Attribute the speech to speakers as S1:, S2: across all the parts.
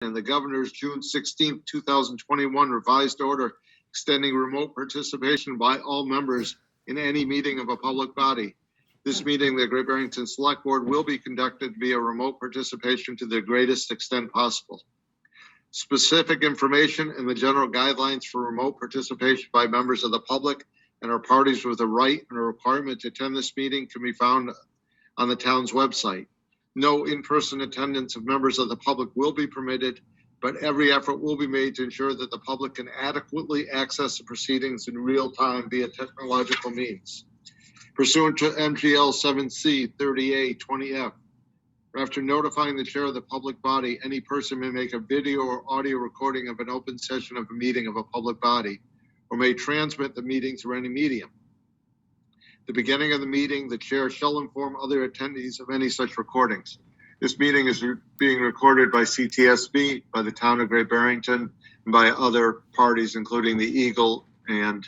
S1: and the governor's June 16, 2021 revised order extending remote participation by all members in any meeting of a public body. This meeting, the Great Barrington Select Board, will be conducted via remote participation to the greatest extent possible. Specific information and the general guidelines for remote participation by members of the public and our parties with a right and a requirement to attend this meeting can be found on the town's website. No in-person attendance of members of the public will be permitted, but every effort will be made to ensure that the public can adequately access the proceedings in real time via technological means. Pursuant to MGL 7C 30A 20F, after notifying the chair of the public body, any person may make a video or audio recording of an open session of a meeting of a public body, or may transmit the meeting through any medium. At the beginning of the meeting, the chair shall inform other attendees of any such recordings. This meeting is being recorded by CTSB, by the town of Great Barrington, and by other parties, including the Eagle and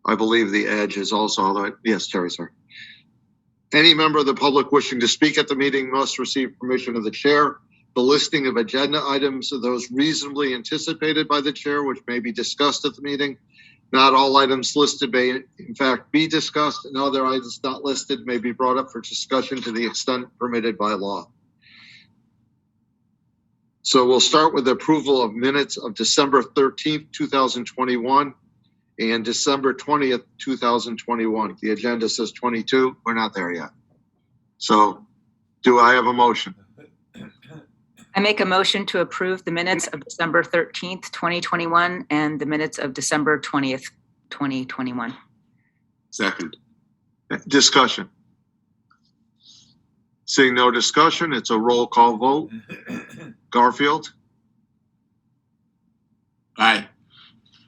S1: I believe the Edge is also, although, yes, Terry, sir. Any member of the public wishing to speak at the meeting must receive permission of the chair. The listing of agenda items are those reasonably anticipated by the chair, which may be discussed at the meeting. Not all items listed may, in fact, be discussed, and other items not listed may be brought up for discussion to the extent permitted by law. So we'll start with the approval of minutes of December 13th, 2021 and December 20th, 2021. The agenda says 22. We're not there yet. So do I have a motion?
S2: I make a motion to approve the minutes of December 13th, 2021 and the minutes of December 20th, 2021.
S1: Second. Discussion. Seeing no discussion, it's a roll call vote. Garfield?
S3: Aye.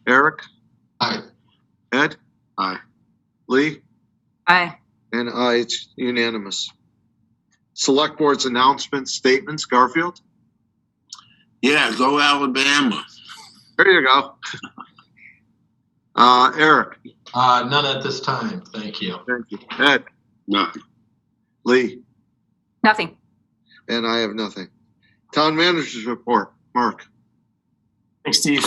S1: Eric?
S3: Aye.
S1: Ed?
S3: Aye.
S1: Lee?
S2: Aye.
S1: And aye, it's unanimous. Select Board's announcements, statements, Garfield?
S3: Yeah, go Alabama.
S1: There you go. Eric?
S4: None at this time, thank you.
S1: Thank you. Ed?
S3: Nothing.
S1: Lee?
S2: Nothing.
S1: And I have nothing. Town Manager's report, Mark.
S5: Thanks, Steve.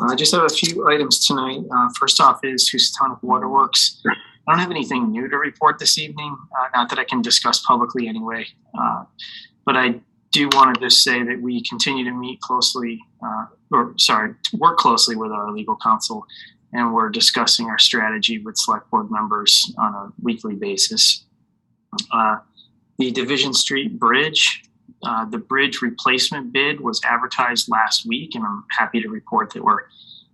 S5: I just have a few items tonight. First off is Housatonic Waterworks. I don't have anything new to report this evening, not that I can discuss publicly anyway. But I do want to just say that we continue to meet closely, work closely with our legal counsel, and we're discussing our strategy with select board members on a weekly basis. The Division Street Bridge, the bridge replacement bid was advertised last week, and I'm happy to report that we're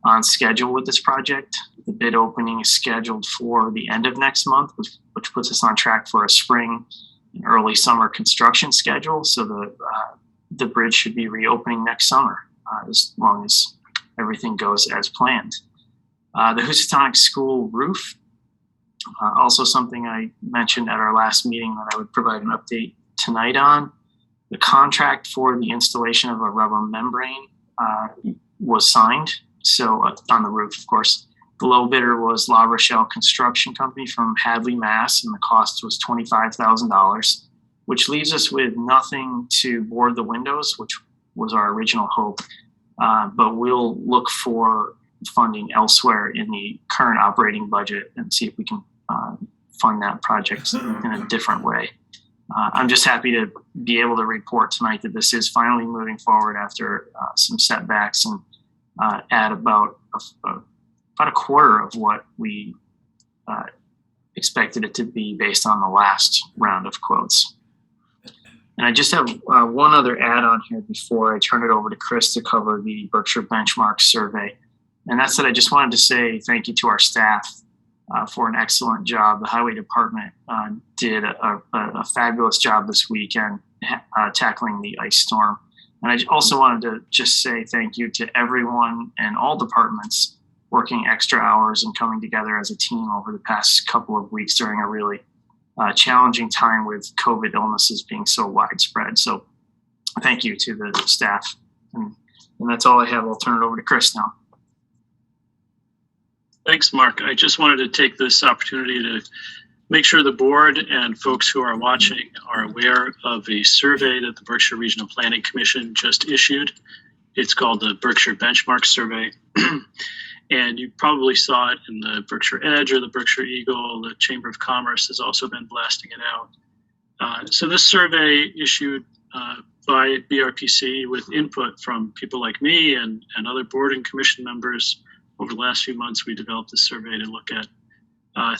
S5: on schedule with this project. The bid opening is scheduled for the end of next month, which puts us on track for a spring and early summer construction schedule. So the bridge should be reopening next summer, as long as everything goes as planned. The Housatonic School roof, also something I mentioned at our last meeting that I would provide an update tonight on. The contract for the installation of a rubber membrane was signed. So on the roof, of course, the low bidder was La Rochelle Construction Company from Hadley, Mass, and the cost was $25,000, which leaves us with nothing to board the windows, which was our original hope. But we'll look for funding elsewhere in the current operating budget and see if we can fund that project in a different way. I'm just happy to be able to report tonight that this is finally moving forward after some setbacks, and at about a quarter of what we expected it to be based on the last round of quotes. And I just have one other add-on here before I turn it over to Chris to cover the Berkshire Benchmark survey. And that's that I just wanted to say thank you to our staff for an excellent job. The Highway Department did a fabulous job this weekend tackling the ice storm. And I also wanted to just say thank you to everyone and all departments working extra hours and coming together as a team over the past couple of weeks during a really challenging time with COVID illnesses being so widespread. So thank you to the staff. And that's all I have. I'll turn it over to Chris now.
S6: Thanks, Mark. I just wanted to take this opportunity to make sure the board and folks who are watching are aware of a survey that the Berkshire Regional Planning Commission just issued. It's called the Berkshire Benchmark Survey. And you probably saw it in the Berkshire Edge or the Berkshire Eagle. The Chamber of Commerce has also been blasting it out. So this survey issued by BRPC with input from people like me and other board and commission members. Over the last few months, we developed this survey to look at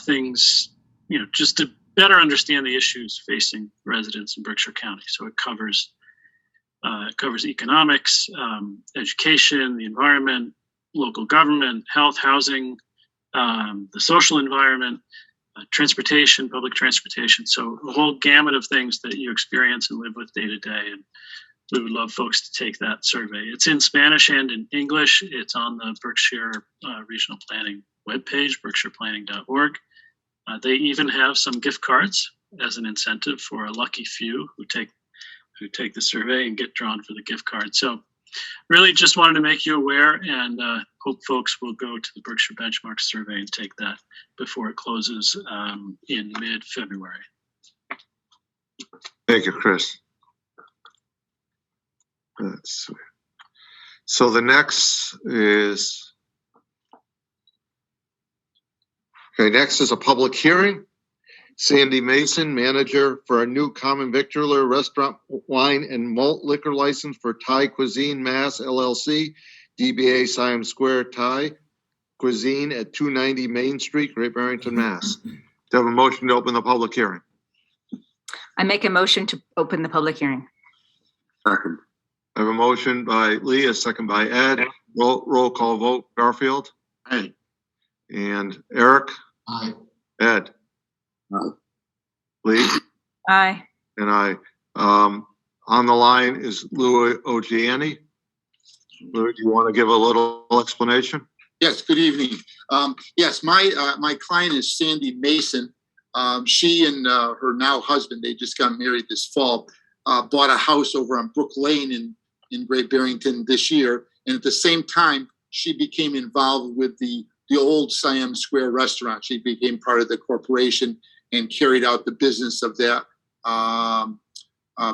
S6: things, just to better understand the issues facing residents in Berkshire County. So it covers economics, education, the environment, local government, health, housing, the social environment, transportation, public transportation. So a whole gamut of things that you experience and live with day to day. And we would love folks to take that survey. It's in Spanish and in English. It's on the Berkshire Regional Planning webpage, berkshireplanning.org. They even have some gift cards as an incentive for a lucky few who take the survey and get drawn for the gift card. So really just wanted to make you aware, and hope folks will go to the Berkshire Benchmark Survey and take that before it closes in mid-February.
S1: Thank you, Chris. So the next is, next is a public hearing. Sandy Mason, manager for a new common victualler restaurant, wine and malt liquor license for Thai Cuisine Mass LLC, DBA Siam Square Thai Cuisine at 290 Main Street, Great Barrington, Mass. Do you have a motion to open the public hearing?
S2: I make a motion to open the public hearing.
S3: Second.
S1: I have a motion by Lee, a second by Ed. Roll call vote. Garfield?
S3: Aye.
S1: And Eric?
S4: Aye.
S1: Ed?
S3: Aye.
S1: Lee?
S2: Aye.
S1: And I. On the line is Lou Ogiani. Lou, do you want to give a little explanation?
S7: Yes, good evening. Yes, my client is Sandy Mason. She and her now husband, they just got married this fall, bought a house over on Brook Lane in Great Barrington this year. And at the same time, she became involved with the old Siam Square restaurant. She became part of the corporation and carried out the business of that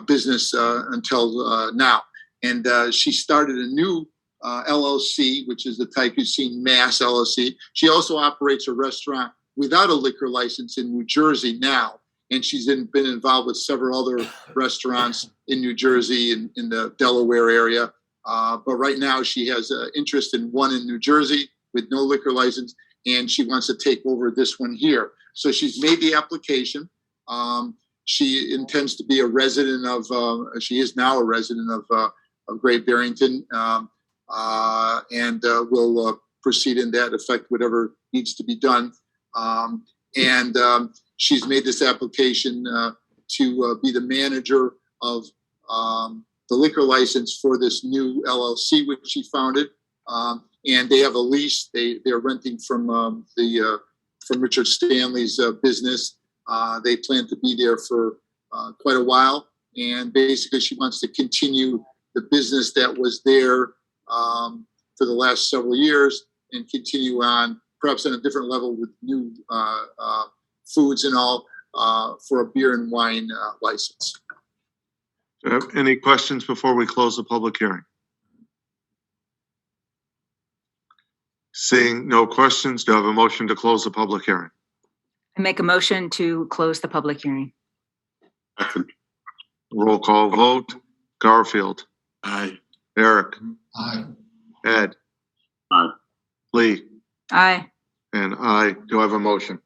S7: business until now. And she started a new LLC, which is the Thai Cuisine Mass LLC. She also operates a restaurant without a liquor license in New Jersey now. And she's been involved with several other restaurants in New Jersey and in the Delaware area. But right now she has an interest in one in New Jersey with no liquor license, and she wants to take over this one here. So she's made the application. She intends to be a resident of, she is now a resident of Great Barrington, and will proceed in that effect, whatever needs to be done. She's made this application to be the manager of the liquor license for this new LLC, which she founded. And they have a lease. They're renting from Richard Stanley's business. They plan to be there for quite a while. And basically she wants to continue the business that was there for the last several years and continue on, perhaps on a different level with new foods and all, for a beer and wine license.
S1: Do you have any questions before we close the public hearing? Seeing no questions, do I have a motion to close the public hearing?
S2: I make a motion to close the public hearing.
S3: Second.
S1: Roll call vote. Garfield.
S3: Aye.
S1: Eric.
S4: Aye.
S1: Ed.
S3: Aye.
S1: Lee.
S2: Aye.
S1: And I. Do I have a motion?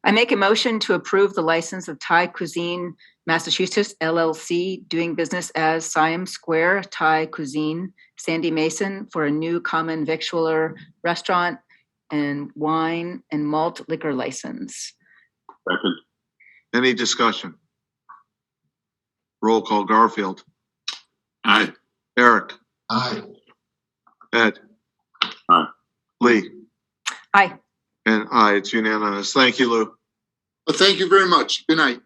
S2: I make a motion to approve the license of Thai Cuisine Massachusetts LLC, doing business as Siam Square Thai Cuisine, Sandy Mason, for a new common victualler restaurant and wine and malt liquor license.
S3: Second.
S1: Any discussion? Roll call. Garfield.
S3: Aye.
S1: Eric.
S4: Aye.
S1: Ed.
S3: Aye.
S1: Lee.
S2: Aye.
S1: And I. It's unanimous. Thank you, Lou.
S7: Well, thank you very much. Good night.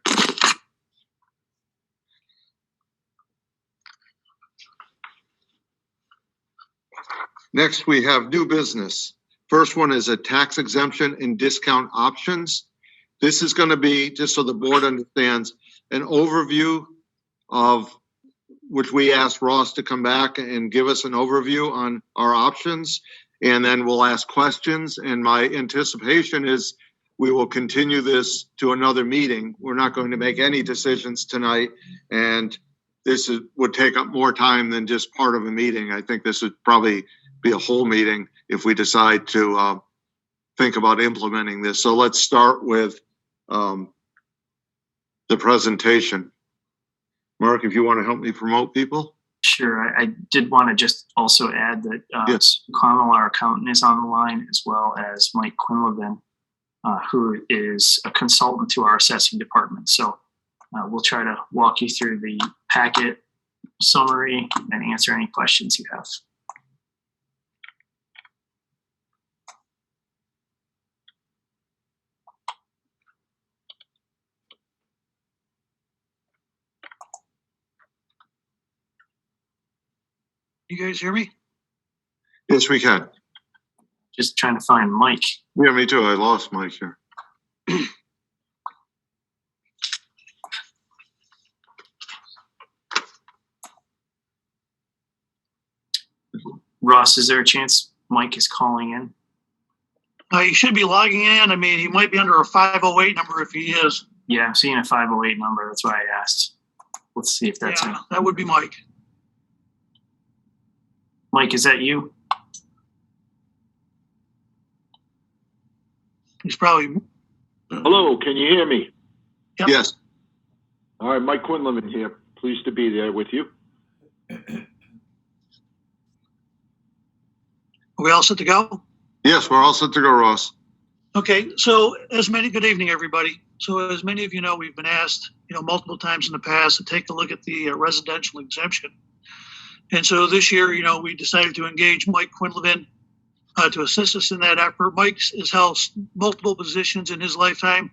S1: Next, we have new business. First one is a tax exemption and discount options. this is going to be, just so the board understands, an overview of which we asked Ross to come back and give us an overview on our options. And then we'll ask questions. And my anticipation is we will continue this to another meeting. We're not going to make any decisions tonight. And would take up more time than just part of a meeting. I think this would probably be a whole meeting if we decide to think about implementing this. So let's start with the presentation. Mark, if you want to help me promote people.
S5: Sure. I did want to just also add that
S1: Yes.
S5: Carmel, our accountant, is on the line, as well as Mike Quinlivan, who is a consultant to our assessing department. So we'll try to walk you through the packet summary and answer any questions you have.
S8: You guys hear me?
S1: Yes, we can.
S5: Just trying to find Mike.
S1: Yeah, me too. I lost Mike here.
S5: Ross, is there a chance Mike is calling in?
S8: He should be logging in. I mean, he might be under a 508 number if he is.
S5: Yeah, I'm seeing a 508 number. That's why I asked. Let's see if that's
S8: Yeah,
S5: him.
S8: that would be Mike.
S5: Mike, is that you?
S8: He's probably.
S9: Hello, can you hear me?
S8: Yep.
S1: Yes.
S9: All right, Mike Quinlivan here. Pleased to be there with you.
S8: Are we all set to go?
S1: Yes, we're all set to go, Ross.
S8: Okay, so good evening, everybody. So as many of you know, we've been asked, multiple times in the past to take a look at the residential exemption. And so this year, we decided to engage Mike Quinlivan to assist us in that effort. Mike has held multiple positions in his lifetime,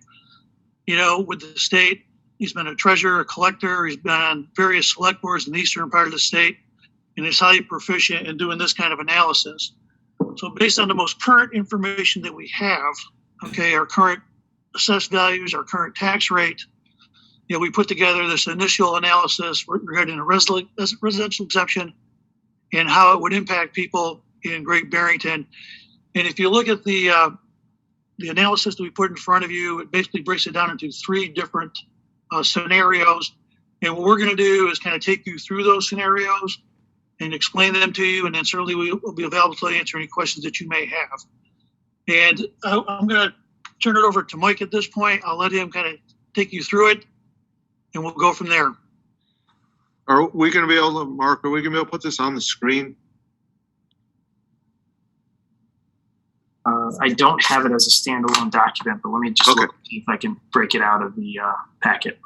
S8: with the state. He's been a treasurer, a collector. He's been on various select boards in the eastern part of the state, and is highly proficient in doing this kind of analysis. So based on the most current information that we have, our current assessed values, our current tax rate, we put together this initial analysis regarding a residential exemption and how it would impact people in Great Barrington. And if you look at the analysis that we put in front of you, it basically breaks it down into 3 different scenarios. And what we're going to do is kind of take you through those scenarios and explain them to you. And then certainly we will be available to answer any questions that you may have. And I'm going to turn it over to Mike at this point. I'll let him kind of take you through it, and we'll go from there.
S1: Are we going to be able to, Mark, are we going to be able to put this on the screen?
S5: I don't have it as a standalone document, but let me just look, see if I can break it out of the packet.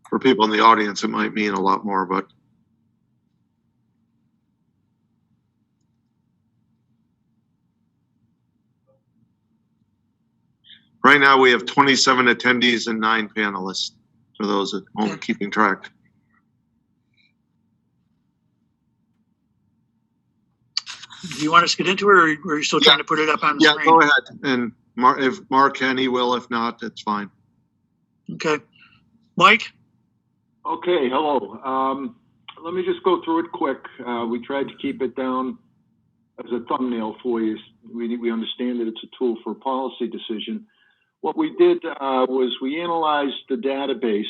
S1: For people in the audience, it might mean a lot more, but. Right now, we have 27 attendees and 9 panelists, for those at home keeping track.
S8: Do you want us to get into it, or are you still trying to put it up on the screen?
S1: Yeah, go ahead. And if Mark can, he will. If not, it's fine.
S8: Okay. Mike?
S9: Okay, hello. Let me just go through it quick. We tried to keep it down as a thumbnail for you. We understand that it's a tool for a policy decision. What we did was we analyzed the database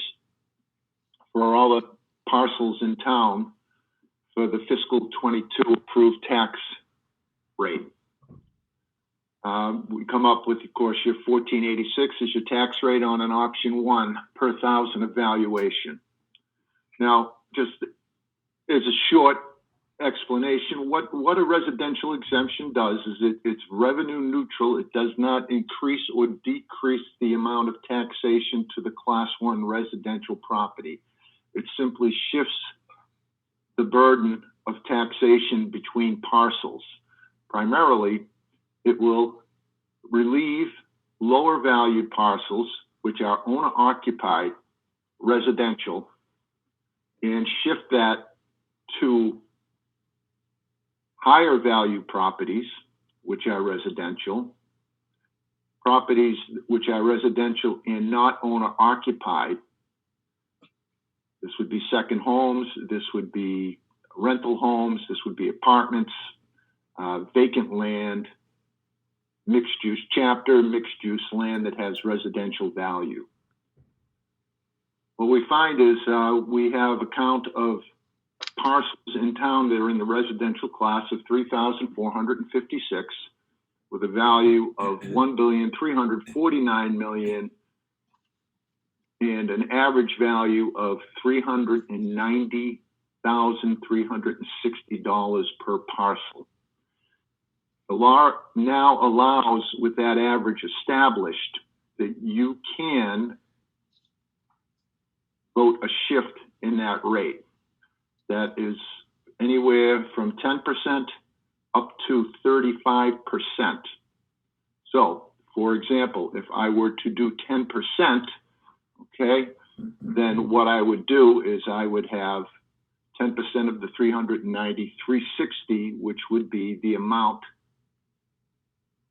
S9: for all the parcels in town for the fiscal 22 approved tax rate. We come up with, of course, your 1486 is your tax rate on an option 1 per 1,000 of valuation. Now, just as a short explanation, what a residential exemption does is it's revenue neutral. It does not increase or decrease the amount of taxation to the class 1 residential property. It simply shifts the burden of taxation between parcels. Primarily, it will relieve lower valued parcels, which are owner occupied residential, and shift that to higher value properties, which are residential, properties which are residential and not owner occupied. This would be second homes, this would be rental homes, this would be apartments, vacant land, mixed use chapter, mixed use land that has residential value. What we find is we have a count of parcels in town that are in the residential class of 3,456 with a value of $1,349,000,000 and an average value of $390,360 per parcel. The law now allows, with that average established, that you can vote a shift in that rate. That is anywhere from 10% up to 35%. So, for example, if I were to do 10%, okay, then what I would do is I would have 10% of the 390,360, which would be the amount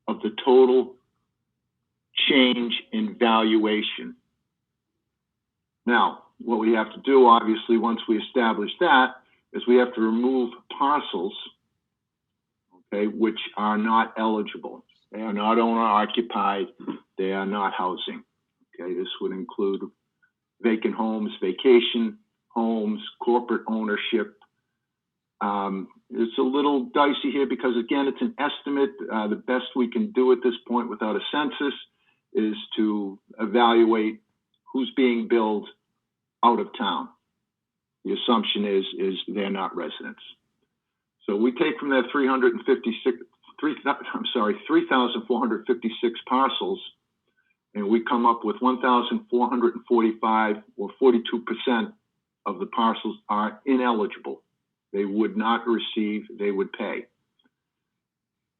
S9: of the total change in valuation. Now, what we have to do, obviously, once we establish that, is we have to remove parcels, okay, which are not eligible. They are not owner occupied. They are not housing. Okay, this would include vacant homes, vacation homes, corporate ownership. It's a little dicey here because, again, it's an estimate. The best we can do at this point without a census is to evaluate who's being billed out of town. The assumption is they're not residents. So we take from that 3,456 parcels, and we come up with 1,445, or 42% of the parcels are ineligible. They would not receive, they would pay.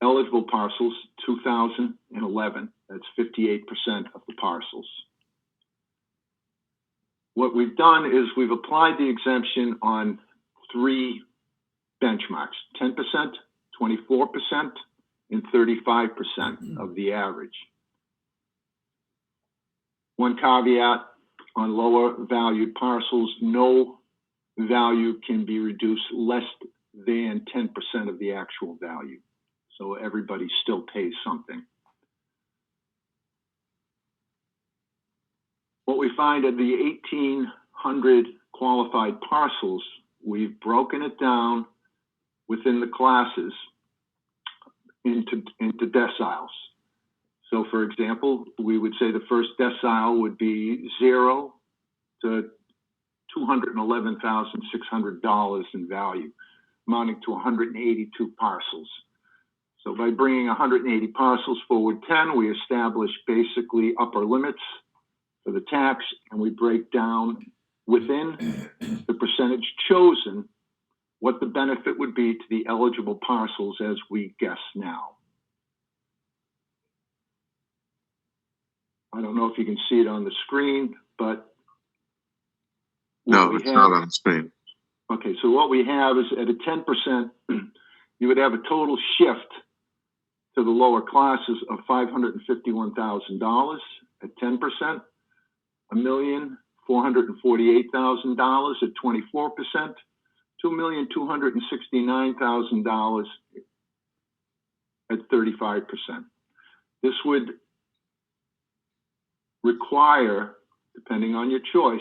S9: Eligible parcels, 2,011, that's 58% of the parcels. What we've done is we've applied the exemption on three benchmarks: 10%, 24%, and 35% of the average. One caveat: on lower valued parcels, no value can be reduced less than 10% of the actual value. So everybody still pays something. What we find of the 1,800 qualified parcels, we've broken it down within the classes into deciles. So, for example, we would say the first decile would be 0 to $211,600 in value, amounting to 182 parcels. So by bringing 180 parcels forward 10, we establish basically upper limits for the tax, and we break down within the percentage chosen what the benefit would be to the eligible parcels as we guess now. I don't know if you can see it on the screen, but
S1: No, it's not on the screen.
S9: Okay, so what we have is at a 10%, you would have a total shift to the lower classes of $551,000 at 10%, $1,448,000 at 24%, $2,269,000 at 35%. This would require, depending on your choice,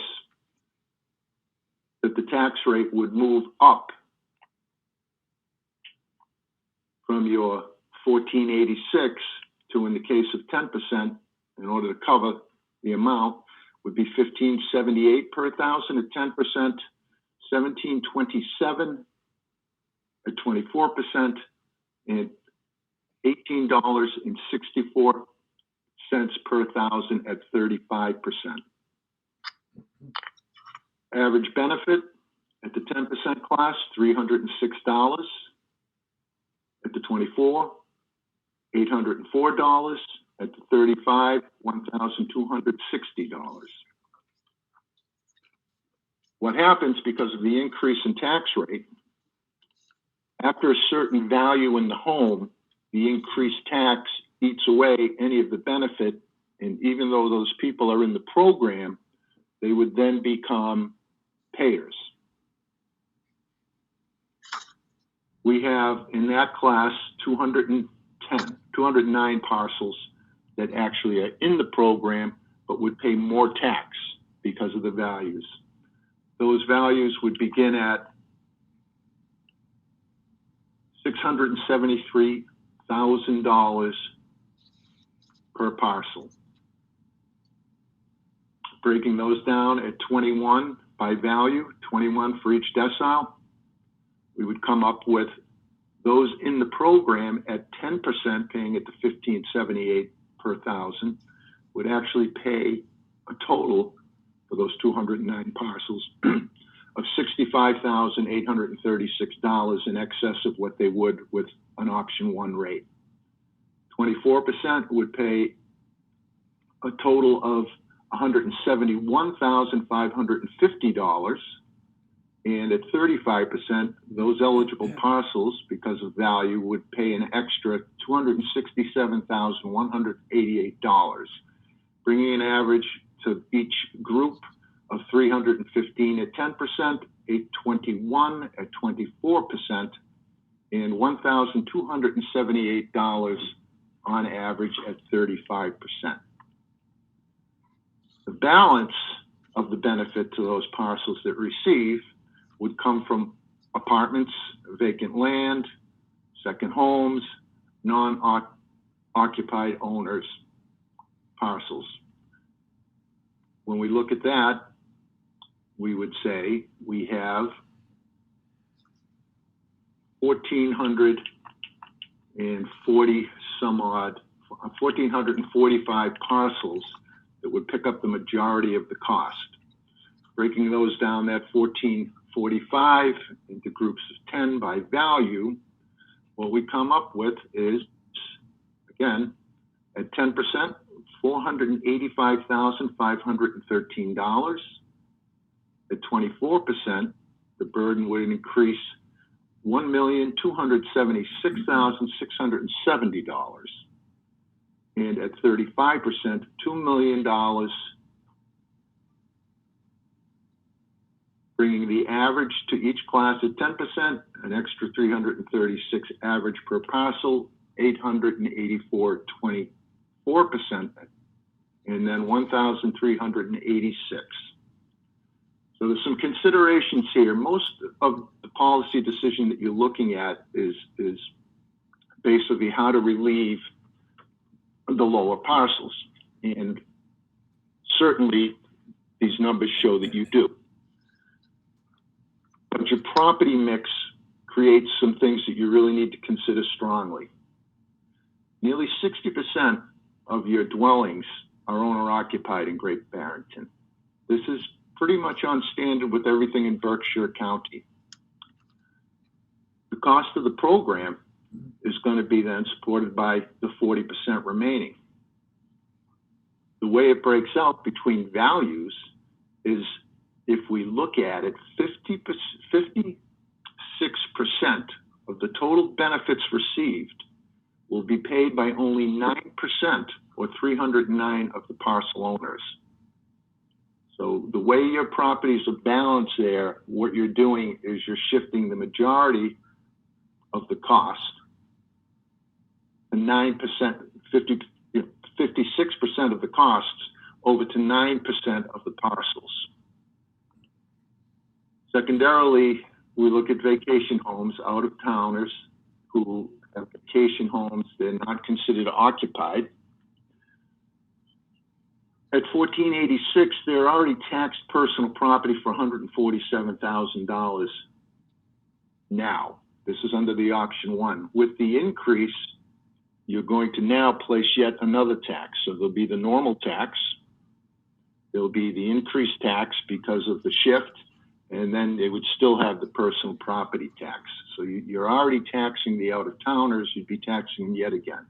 S9: that the tax rate would move up from your 1486 to, in the case of 10%, in order to cover the amount, would be 1578 per thousand at 10%, 1727 at 24%, and $18.64 per thousand at 35%. Average benefit at the 10% class, $306. At the 24, $804. At the 35, $1,260. What happens because of the increase in tax rate, after a certain value in the home, the increased tax eats away any of the benefit. And even though those people are in the program, they would then become payers. We have in that class 209 parcels that actually are in the program, but would pay more tax because of the values. Those values would begin at $673,000 per parcel. Breaking those down at 21 by value, 21 for each decile, we would come up with those in the program at 10% paying at the $1,578 per thousand would actually pay a total for those 209 parcels of $65,836 in excess of what they would with an option 1 rate. 24% would pay a total of $171,550. And at 35%, those eligible parcels, because of value, would pay an extra $267,188, bringing an average to each group of 315 at 10%, 821 at 24%, and $1,278 on average at 35%. The balance of the benefit to those parcels that receive would come from apartments, vacant land, second homes, non-occupied owners, parcels. When we look at that, we would say we have 1,445 parcels that would pick up the majority of the cost. Breaking those down, that 1,445 into groups of 10 by value, what we come up with is, again, at 10%, $485,513. At 24%, the burden would increase $1,276,670. And at 35%, $2 million, bringing the average to each class at 10%, an extra 336 average per parcel, 884, 24%, and then 1,386. So there's some considerations here. Most of the policy decision that you're looking at is basically how to relieve the lower parcels. And certainly these numbers show that you do. But your property mix creates some things that you really need to consider strongly. Nearly 60% of your dwellings are owner-occupied in Great Barrington. This is pretty much on standard with everything in Berkshire County. The cost of the program is going to be then supported by the 40% remaining. The way it breaks out between values is, if we look at it, 56% of the total benefits received will be paid by only 9%, or 309 of the parcel owners. So the way your properties are balanced there, what you're doing is you're shifting the majority of the cost, the 9%, 56% of the costs over to 9% of the parcels. Secondarily, we look at vacation homes, out-of-towners who have vacation homes, they're not considered occupied. At 1486, they're already taxed personal property for $147,000 now. This is under the option 1. With the increase, you're going to now place yet another tax. So there'll be the normal tax, there'll be the increased tax because of the shift, and then they would still have the personal property tax. So you're already taxing the out-of-towners, you'd be taxing them yet again.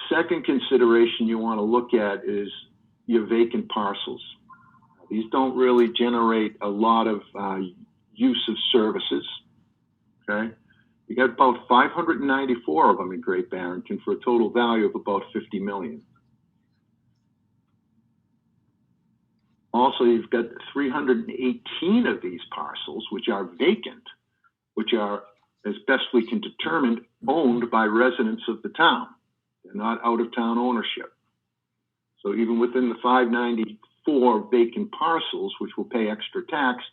S9: Second consideration you want to look at is your vacant parcels. These don't really generate a lot of use of services, okay? You got about 594 of them in Great Barrington for a total value of about 50 million. Also, you've got 318 of these parcels, which are vacant, which are, as best we can determine, owned by residents of the town. They're not out-of-town ownership. So even within the 594 vacant parcels, which will pay extra tax,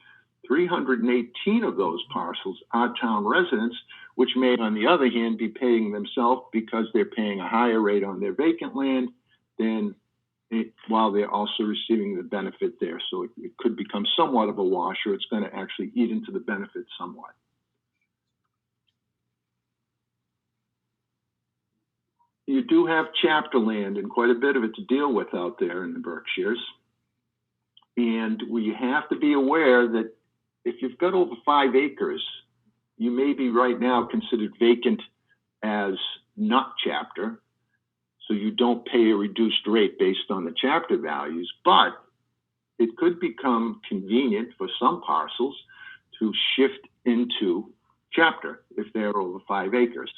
S9: 318 of those parcels are town residents, which may, on the other hand, be paying themselves because they're paying a higher rate on their vacant land than while they're also receiving the benefit there. So it could become somewhat of a wash, or it's going to actually eat into the benefit somewhat. You do have chapter land and quite a bit of it to deal with out there in the Berkshires. And we have to be aware that if you've got over 5 acres, you may be right now considered vacant as not chapter. So you don't pay a reduced rate based on the chapter values, but it could become convenient for some parcels to shift into chapter if they're over 5 acres,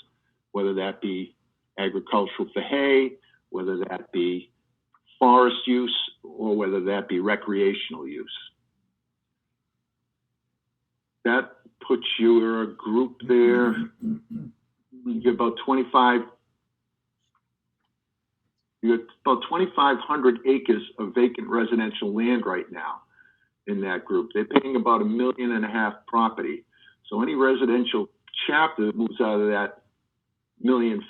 S9: whether that be agricultural for hay, whether that be forest use, or whether that be recreational use. That puts your group there, you get about 2,500 acres of vacant residential land right now in that group. They're paying about $1.5 million property. So any residential chapter that moves out of that $1.5 million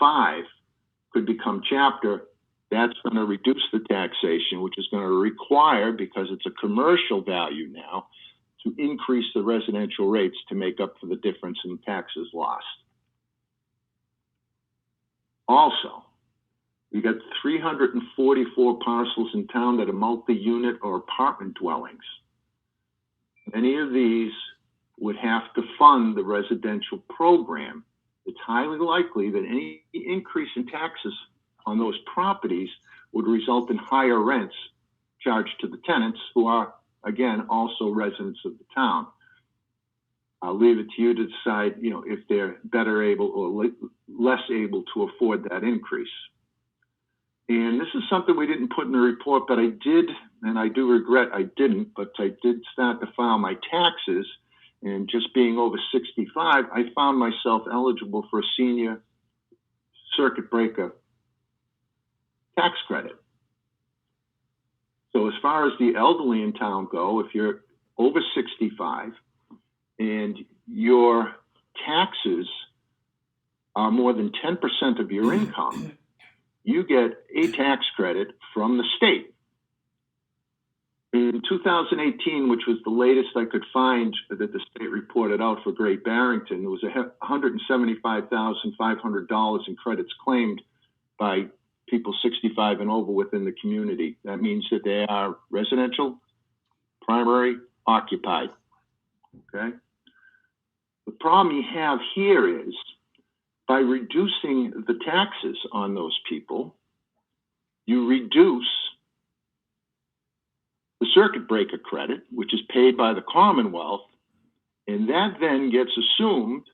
S9: could become chapter. That's going to reduce the taxation, which is going to require, because it's a commercial value now, to increase the residential rates to make up for the difference in taxes lost. Also, you got 344 parcels in town that are multi-unit or apartment dwellings. Many of these would have to fund the residential program. It's highly likely that any increase in taxes on those properties would result in higher rents charged to the tenants, who are, again, also residents of the town. I'll leave it to you to decide, if they're better able or less able to afford that increase. And this is something we didn't put in the report, but I did, and I do regret I didn't, but I did start to file my taxes. And just being over 65, I found myself eligible for a senior circuit breaker tax credit. So as far as the elderly in town go, if you're over 65 and your taxes are more than 10% of your income, you get a tax credit from the state. In 2018, which was the latest I could find that the state reported out for Great Barrington, there was $175,500 in credits claimed by people 65 and over within the community. That means that they are residential, primary, occupied. Okay. The problem you have here is, by reducing the taxes on those people, you reduce the circuit breaker credit, which is paid by the Commonwealth, and that then gets assumed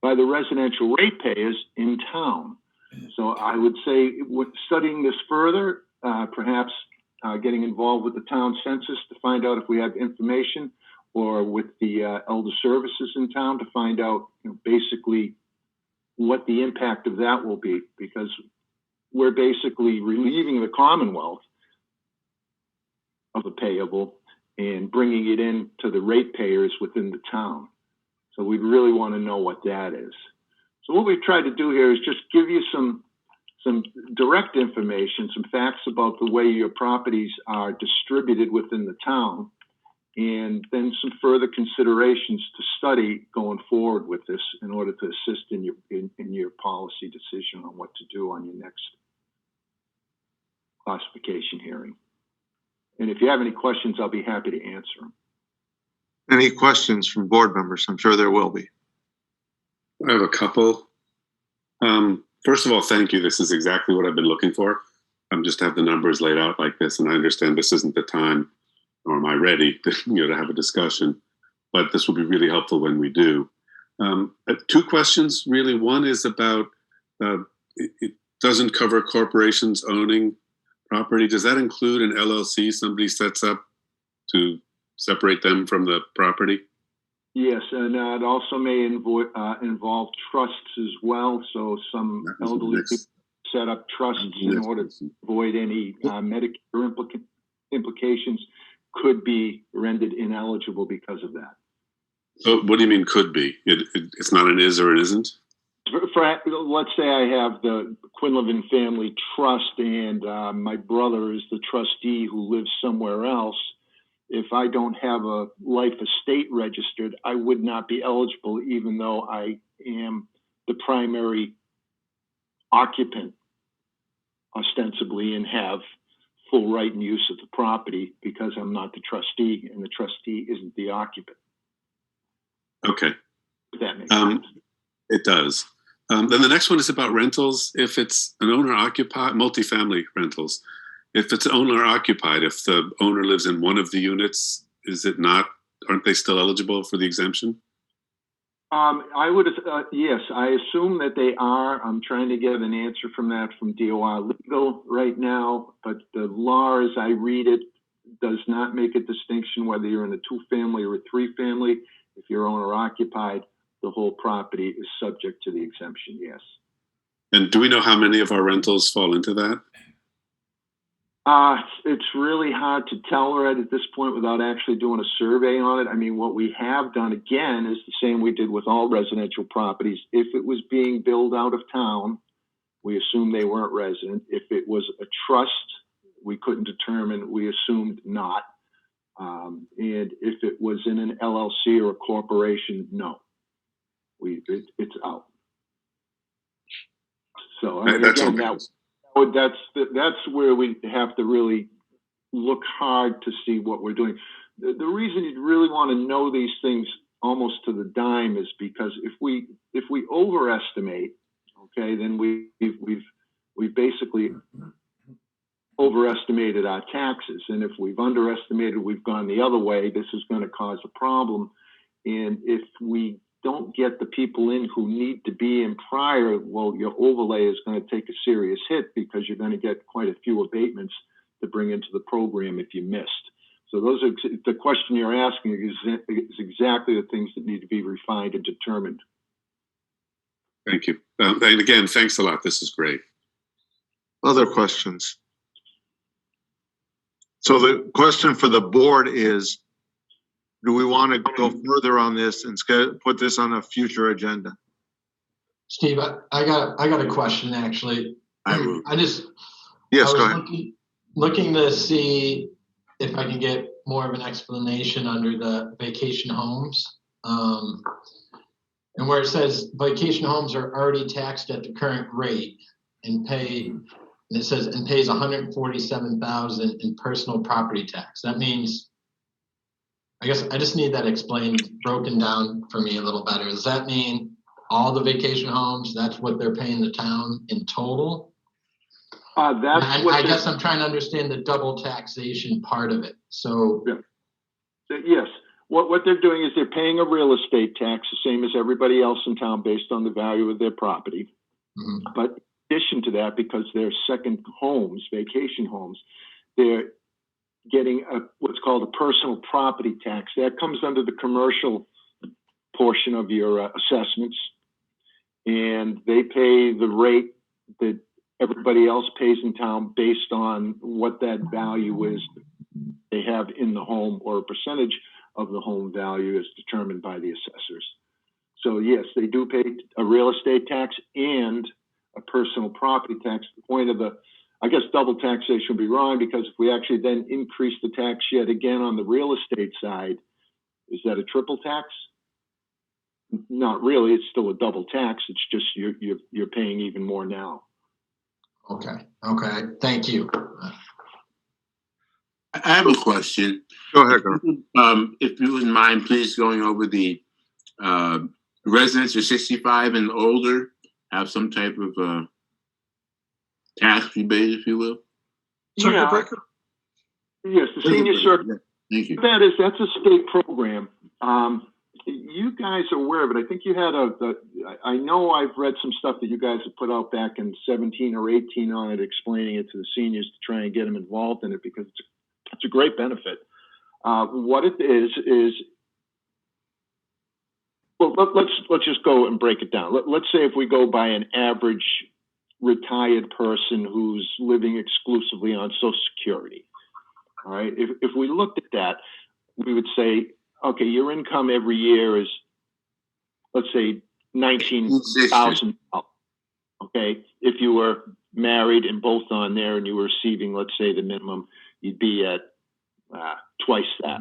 S9: by the residential ratepayers in town. So I would say, with studying this further, perhaps getting involved with the town census to find out if we have information, or with the elder services in town to find out, basically what the impact of that will be, because we're basically relieving the Commonwealth of the payable and bringing it in to the ratepayers within the town. So we'd really want to know what that is. So what we've tried to do here is just give you some direct information, some facts about the way your properties are distributed within the town, and then some further considerations to study going forward with this in order to assist in your policy decision on what to do on your next classification hearing. And if you have any questions, I'll be happy to answer them.
S1: Any questions from board members? I'm sure there will be.
S3: I have a couple. First of all, thank you. This is exactly what I've been looking for. Just to have the numbers laid out like this, and I understand this isn't the time, or am I ready to, to have a discussion, but this will be really helpful when we do. Two questions, really. One is about it doesn't cover corporations owning property. Does that include an LLC somebody sets up to separate them from the property?
S9: Yes, and it also may involve trusts as well. So some
S3: That was the
S9: elderly
S3: next-
S9: people set up trusts in order to avoid any Medicare implications, could be rendered ineligible because of that.
S3: Oh, what do you mean could be? It's not an is or it isn't?
S9: Let's say I have the Quinlivan Family Trust and my brother is the trustee who lives somewhere else. If I don't have a life estate registered, I would not be eligible even though I am the primary occupant ostensibly and have full right and use of the property because I'm not the trustee and the trustee isn't the occupant.
S3: Okay.
S9: If that makes sense.
S3: It does. Then the next one is about rentals. If it's an owner occupied, multifamily rentals, if it's owner occupied, if the owner lives in one of the units, is it not, aren't they still eligible for the exemption?
S9: I would, yes, I assume that they are. I'm trying to get an answer from that from DOR Legal right now, but the law as I read it does not make a distinction whether you're in a 2-family or a 3-family. If you're owner occupied, the whole property is subject to the exemption, yes.
S3: And do we know how many of our rentals fall into that?
S9: It's really hard to tell right at this point without actually doing a survey on it. I mean, what we have done again is the same we did with all residential properties. If it was being built out of town, we assumed they weren't resident. If it was a trust, we couldn't determine, we assumed not. And if it was in an LLC or a corporation, no. It's out. So I mean,
S3: That's
S9: again,
S3: okay.
S9: that's where we have to really look hard to see what we're doing. The reason you'd really want to know these things almost to the dime is because if we overestimate, okay, then we've basically overestimated our taxes, and if we've underestimated, we've gone the other way. This is going to cause a problem, and if we don't get the people in who need to be in prior, well, your overlay is going to take a serious hit because you're going to get quite a few abatements to bring into the program if you missed. So those are the question you're asking is exactly the things that need to be refined and determined.
S3: Thank you. And again, thanks a lot. This is great.
S1: Other questions? So the question for the board is, do we want to go further on this and put this on a future agenda?
S4: Steve, I got a question actually.
S1: Yes,
S4: I
S1: go ahead.
S4: was looking to see if I can get more of an explanation under the vacation homes. And where it says vacation homes are already taxed at the current rate and it says and pays $147,000 in personal property tax. That means, I guess I just need that explained, broken down for me a little better. Does that mean all the vacation homes, that's what they're paying the town in total? I guess I'm trying to understand the double taxation part of it. So
S9: yes, what they're doing is they're paying a real estate tax, the same as everybody else in town based on the value of their property.
S4: Mhm.
S9: But in addition to that, because they're second homes, vacation homes, they're getting what's called a personal property tax. That comes under the commercial portion of your assessments. And they pay the rate that everybody else pays in town based on what that value is they have in the home, or a percentage of the home value is determined by the assessors. So yes, they do pay a real estate tax and a personal property tax. The point of I guess double taxation would be wrong, because if we actually then increase the tax yet again on the real estate side, is that a triple tax? Not really. It's still a double tax. It's just you're paying even more now.
S4: Okay. Thank you.
S10: I have a question.
S1: Go ahead, Gordon.
S10: If you wouldn't mind, please going over the residents of 65 and older have some type of tax rebate, if you will.
S8: Circuit breaker?
S9: Yes, the senior circuit.
S10: Thank you.
S9: That's a state program. you guys are aware of it. I think you had I know I've read some stuff that you guys have put out back in 17 or 18 on it, explaining it to the seniors to try and get them involved in it because it's a great benefit. What it is, well, let's just go and break it down. Let's say if we go by an average retired person who's living exclusively on Social Security, all right? If we looked at that, we would say, okay, your income every year is, let's say, $19,000. Okay, if you were married and both on there and you were receiving, let's say, the minimum, you'd be at twice that.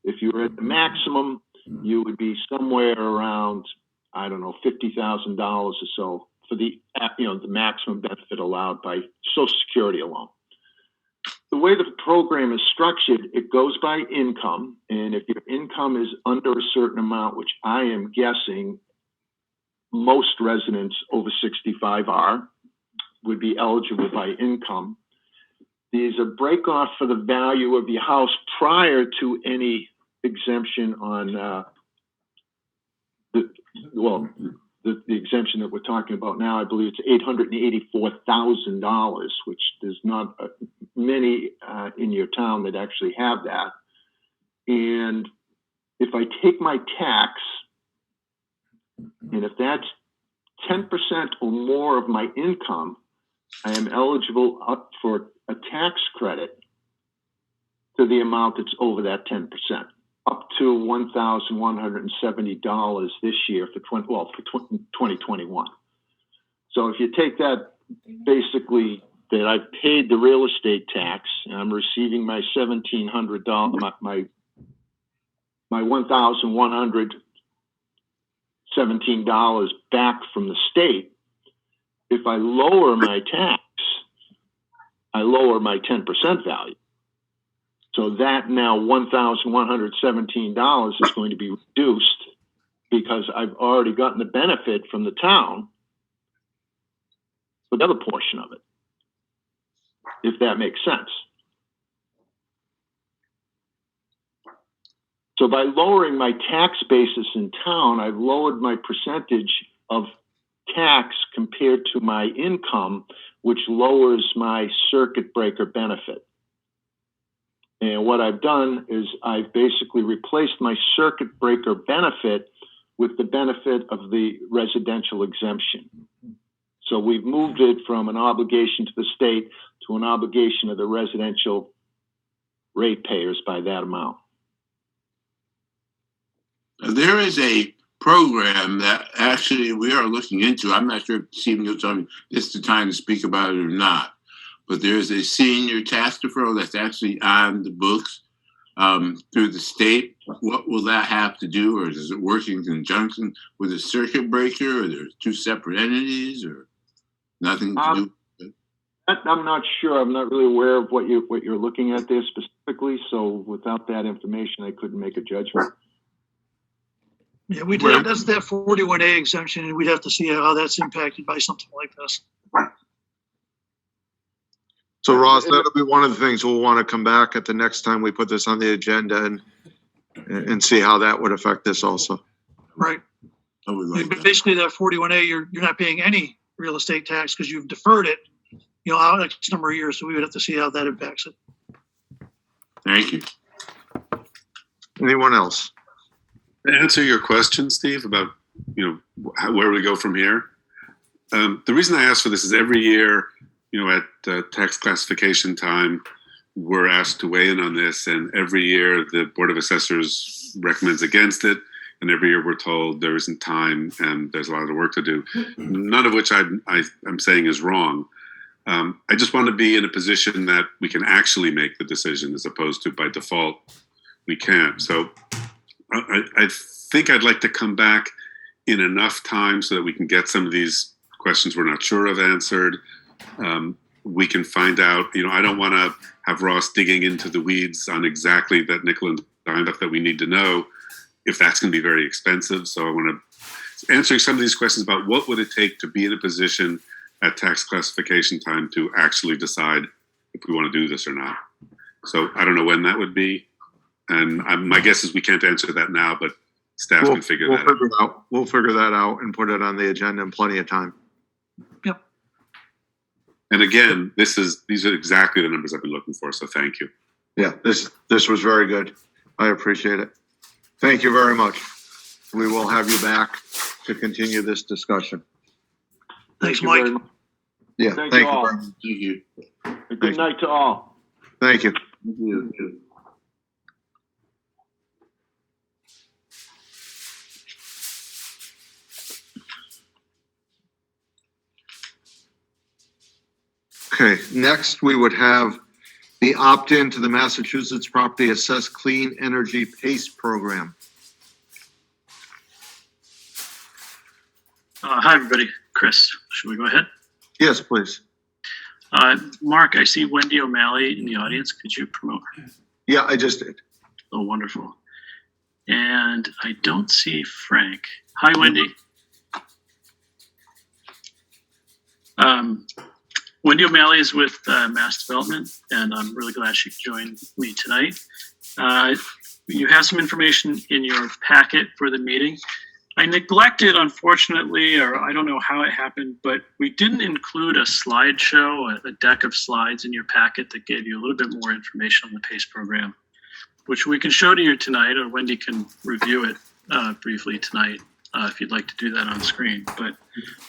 S9: If you were at the maximum, you would be somewhere around, I don't know, $50,000 or so for the maximum benefit allowed by Social Security alone. The way the program is structured, it goes by income, and if your income is under a certain amount, which I am guessing most residents over 65 would be eligible by income. There's a break off for the value of your house prior to any exemption on the exemption that we're talking about now. I believe it's $884,000, which there's not many in your town that actually have that. And if I take my tax, and if that's 10% or more of my income, I am eligible up for a tax credit to the amount that's over that 10%, up to $1,170 this year for 2021. So if you take that, basically that I've paid the real estate tax and I'm receiving my $1,700, my $1,117 back from the state. If I lower my tax, I lower my 10% value. So that now $1,117 is going to be reduced because I've already gotten the benefit from the town for the other portion of it, if that makes sense. So by lowering my tax basis in town, I've lowered my percentage of tax compared to my income, which lowers my circuit breaker benefit. And what I've done is I've basically replaced my circuit breaker benefit with the benefit of the residential exemption. So we've moved it from an obligation to the state to an obligation of the residential ratepayers by that amount.
S10: There is a program that actually we are looking into. I'm not sure if Stephen, you'll tell me this is the time to speak about it or not. But there's a senior tax deferral that's actually on the books through the state. What will that have to do, or is it work in conjunction with a circuit breaker, or there's two separate entities, or nothing to do?
S9: I'm not sure. I'm not really aware of what you're looking at there specifically. So without that information, I couldn't make a judgment.
S8: Yeah, we did. That's that 41A exemption, and we'd have to see how that's impacted by something like this.
S1: So Ross, that'll be one of the things we'll want to come back at the next time we put this on the agenda and see how that would affect this also.
S8: Right.
S10: Oh, we like that.
S8: Basically, that 41A, you're not paying any real estate tax because you've deferred it, out X number of years. So we would have to see how that impacts it.
S10: Thank you.
S1: Anyone else?
S3: To answer your question, Steve, about where we go from here. The reason I ask for this is every year, at tax classification time, we're asked to weigh in on this, and every year the Board of Assessors recommends against it, and every year we're told there isn't time and there's a lot of work to do. None of which I'm saying is wrong. I just want to be in a position that we can actually make the decision, as opposed to by default we can't. So I think I'd like to come back in enough time so that we can get some of these questions we're not sure of answered. We can find out, I don't want to have Ross digging into the weeds on exactly that nickel and dime stuff that we need to know, if that's going to be very expensive. So I want to answering some of these questions about what would it take to be in a position at tax classification time to actually decide if we want to do this or not. So I don't know when that would be. And my guess is we can't answer that now, but staff
S1: We'll
S3: can figure
S1: we'll
S3: that out.
S1: figure it out. We'll figure that out and put it on the agenda in plenty of time.
S3: And again, these are exactly the numbers I've been looking for. So thank you.
S1: Yeah, this was very good. I appreciate it. Thank you very much. We will have you back to continue this discussion.
S8: Thanks,
S9: Thank you very
S8: Mike.
S9: much.
S1: Yeah,
S9: Thank
S1: thank
S9: you
S1: you.
S9: all.
S1: very much.
S10: Thank you.
S9: Good night to all.
S1: Thank you.
S10: Thank you.
S1: Okay, next we would have the opt-in to the Massachusetts Property Assessed Clean Energy PACE program.
S6: Hi, everybody. Chris, should we go ahead?
S1: Yes, please.
S6: Mark, I see Wendy O'Malley in the audience. Could you promote her?
S1: Yeah, I just did.
S6: Oh, wonderful. And I don't see Frank. Hi, Wendy. Wendy O'Malley is with Mass Development, and I'm really glad she joined me tonight. You have some information in your packet for the meeting. I neglected, unfortunately, or I don't know how it happened, but we didn't include a slideshow, a deck of slides in your packet that gave you a little bit more information on the PACE program, which we can show to you tonight, or Wendy can review it briefly tonight if you'd like to do that on screen. But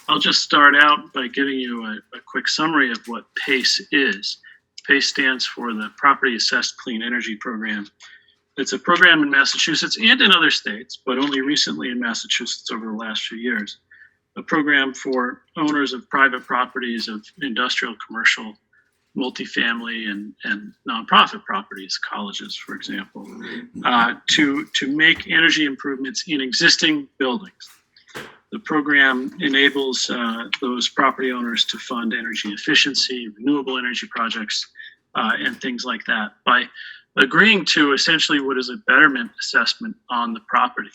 S6: I'll just start out by giving you a quick summary of what PACE is. PACE stands for the Property Assessed Clean Energy Program. It's a program in Massachusetts and in other states, but only recently in Massachusetts over the last few years. A program for owners of private properties of industrial, commercial, multifamily, and nonprofit properties, colleges, for example, to make energy improvements in existing buildings. The program enables those property owners to fund energy efficiency, renewable energy projects, and things like that by agreeing to essentially what is a betterment assessment on the property.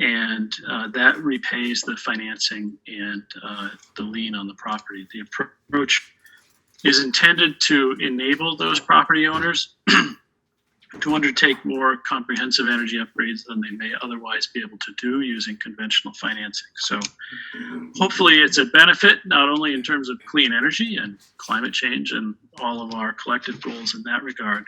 S6: And that repays the financing and the lien on the property. The approach is intended to enable those property owners to undertake more comprehensive energy upgrades than they may otherwise be able to do using conventional financing. So hopefully it's a benefit, not only in terms of clean energy and climate change and all of our collective goals in that regard,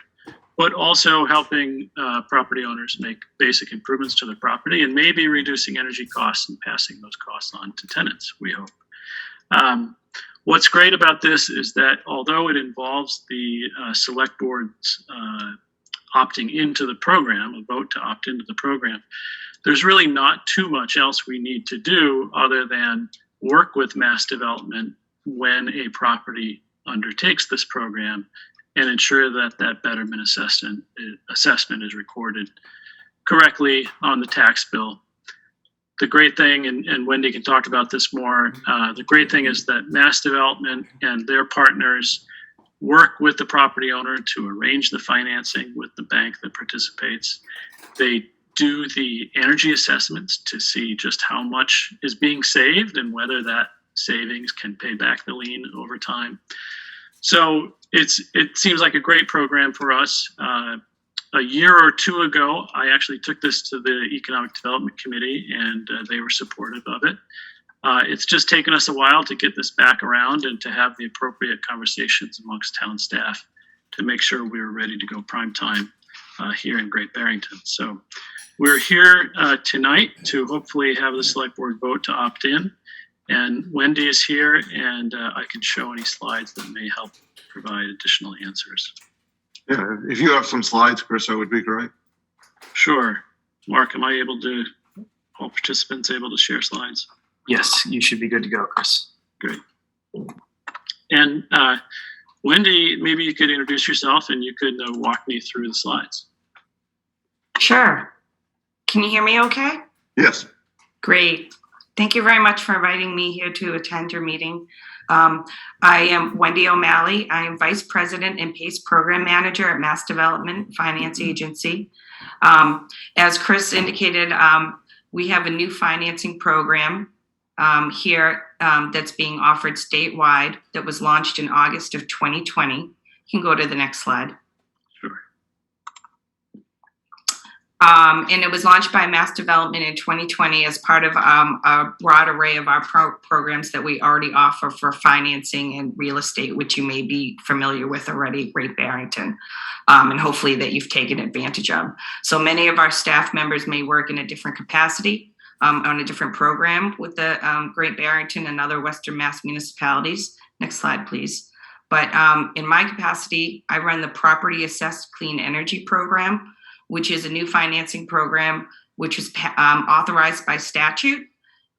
S6: but also helping property owners make basic improvements to their property and maybe reducing energy costs and passing those costs on to tenants, we hope. What's great about this is that although it involves the select board's opting into the program, a vote to opt into the program, there's really not too much else we need to do other than work with Mass Development when a property undertakes this program and ensure that that betterment assessment is recorded correctly on the tax bill. The great thing, and Wendy can talk about this more, the great thing is that Mass Development and their partners work with the property owner to arrange the financing with the bank that participates. They do the energy assessments to see just how much is being saved and whether that savings can pay back the lien over time. So it seems like a great program for us. A year or two ago, I actually took this to the Economic Development Committee, and they were supportive of it. It's just taken us a while to get this back around and to have the appropriate conversations amongst town staff to make sure we were ready to go prime time here in Great Barrington. So we're here tonight to hopefully have the select board vote to opt in. And Wendy is here, and I can show any slides that may help provide additional answers.
S1: Yeah, if you have some slides, Chris, that would be great.
S6: Sure. Mark, am I able to, all participants able to share slides?
S5: Yes, you should be good to go, Chris.
S6: Great. And Wendy, maybe you could introduce yourself and you could walk me through the slides.
S11: Sure. Can you hear me okay?
S1: Yes.
S11: Great. Thank you very much for inviting me here to attend your meeting. I am Wendy O'Malley. I am Vice President and PACE Program Manager at Mass Development Finance Agency. As Chris indicated, we have a new financing program here that's being offered statewide that was launched in August of 2020. You can go to the next slide.
S6: Sure.
S11: And it was launched by Mass Development in 2020 as part of a broad array of our programs that we already offer for financing and real estate, which you may be familiar with already at Great Barrington, and hopefully that you've taken advantage of. So many of our staff members may work in a different capacity on a different program with the Great Barrington and other Western Mass municipalities. Next slide, please. But in my capacity, I run the Property Assessed Clean Energy Program, which is a new financing program which is authorized by statute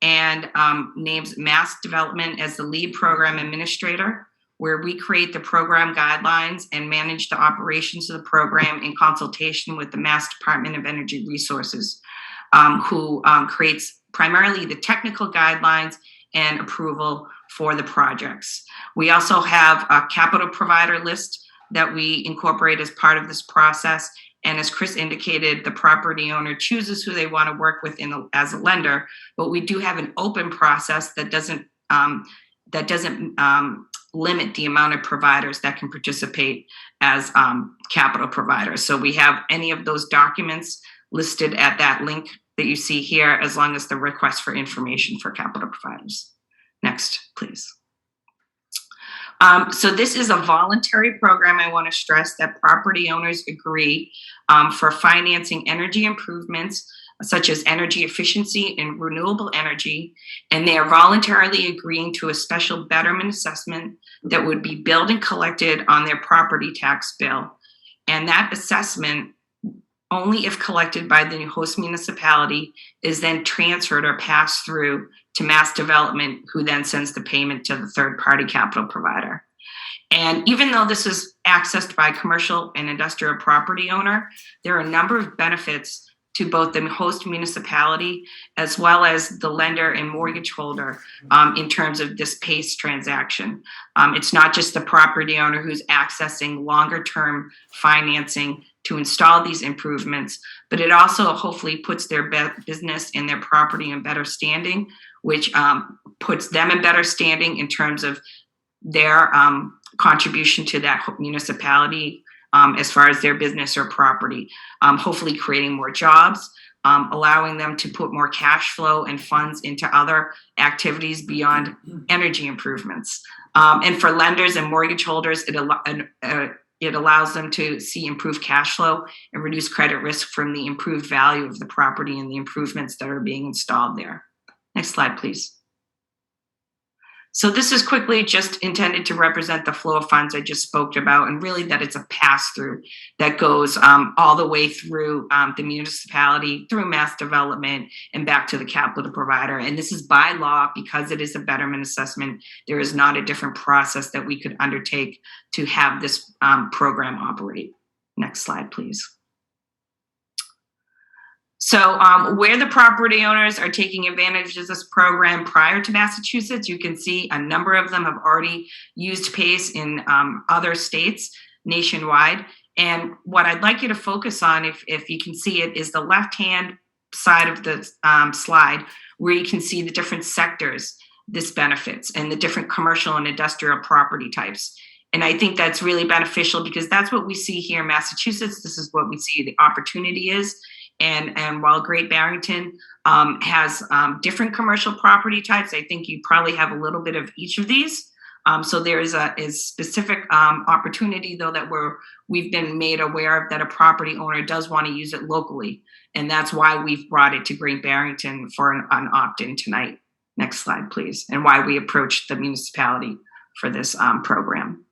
S11: and names Mass Development as the lead program administrator, where we create the program guidelines and manage the operations of the program in consultation with the Mass Department of Energy Resources, who creates primarily the technical guidelines and approval for the projects. We also have a capital provider list that we incorporate as part of this process. And as Chris indicated, the property owner chooses who they want to work with as a lender, but we do have an open process that doesn't limit the amount of providers that can participate as capital providers. So we have any of those documents listed at that link that you see here, as long as the request for information for capital providers. Next, please. So this is a voluntary program. I want to stress that property owners agree for financing energy improvements such as energy efficiency and renewable energy, and they are voluntarily agreeing to a special betterment assessment that would be billed and collected on their property tax bill. And that assessment, only if collected by the host municipality, is then transferred or passed through to Mass Development, who then sends the payment to the third-party capital provider. And even though this is accessed by commercial and industrial property owner, there are a number of benefits to both the host municipality as well as the lender and mortgage holder in terms of this PACE transaction. It's not just the property owner who's accessing longer-term financing to install these improvements, but it also hopefully puts their business and their property in better standing, which puts them in better standing in terms of their contribution to that municipality as far as their business or property, hopefully creating more jobs, allowing them to put more cash flow and funds into other activities beyond energy improvements. And for lenders and mortgage holders, it allows them to see improved cash flow and reduce credit risk from the improved value of the property and the improvements that are being installed there. Next slide, please. So this is quickly just intended to represent the flow of funds I just spoke about, and really that it's a pass-through that goes all the way through the municipality, through Mass Development, and back to the capital provider. And this is by law, because it is a betterment assessment. There is not a different process that we could undertake to have this program operate. Next slide, please. So where the property owners are taking advantage of this program prior to Massachusetts, you can see a number of them have already used PACE in other states nationwide. And what I'd like you to focus on, if you can see it, is the left-hand side of the slide, where you can see the different sectors this benefits and the different commercial and industrial property types. And I think that's really beneficial because that's what we see here in Massachusetts. This is what we see the opportunity is. And while Great Barrington has different commercial property types, I think you probably have a little bit of each of these. So there is a specific opportunity, though, that we've been made aware of, that a property owner does want to use it locally. And that's why we've brought it to Great Barrington for an opt-in tonight. Next slide, please. And why we approached the municipality for this program.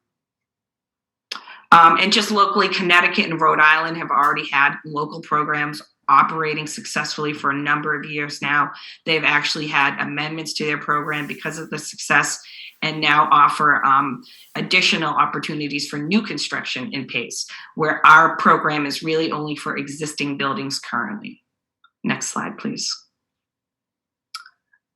S11: And just locally, Connecticut and Rhode Island have already had local programs operating successfully for a number of years now. They've actually had amendments to their program because of the success, and now offer additional opportunities for new construction in PACE, where our program is really only for existing buildings currently. Next slide, please.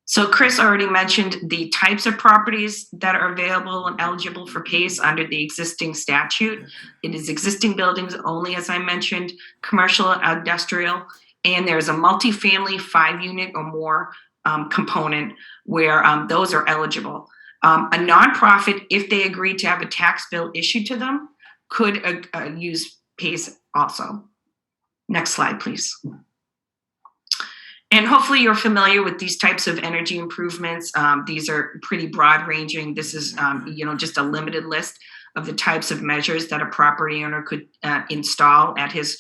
S11: So Chris already mentioned the types of properties that are available and eligible for PACE under the existing statute. It is existing buildings only, as I mentioned, commercial, industrial, and there's a multifamily 5-unit or more component where those are eligible. A nonprofit, if they agree to have a tax bill issued to them, could use PACE also. Next slide, please. And hopefully you're familiar with these types of energy improvements. These are pretty broad ranging. This is, just a limited list of the types of measures that a property owner could install at his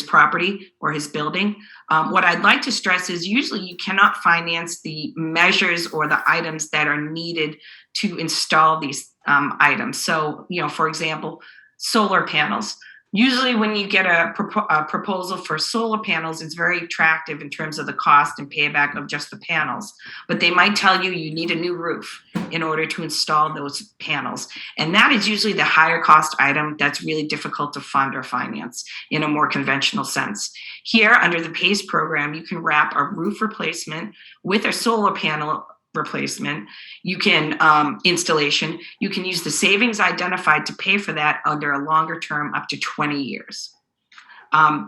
S11: property or his building. What I'd like to stress is usually you cannot finance the measures or the items that are needed to install these items. So, for example, solar panels. Usually when you get a proposal for solar panels, it's very attractive in terms of the cost and payback of just the panels. But they might tell you need a new roof in order to install those panels. And that is usually the higher cost item that's really difficult to fund or finance in a more conventional sense. Here, under the PACE program, you can wrap a roof replacement with a solar panel replacement. You can installation. You can use the savings identified to pay for that under a longer term, up to 20 years.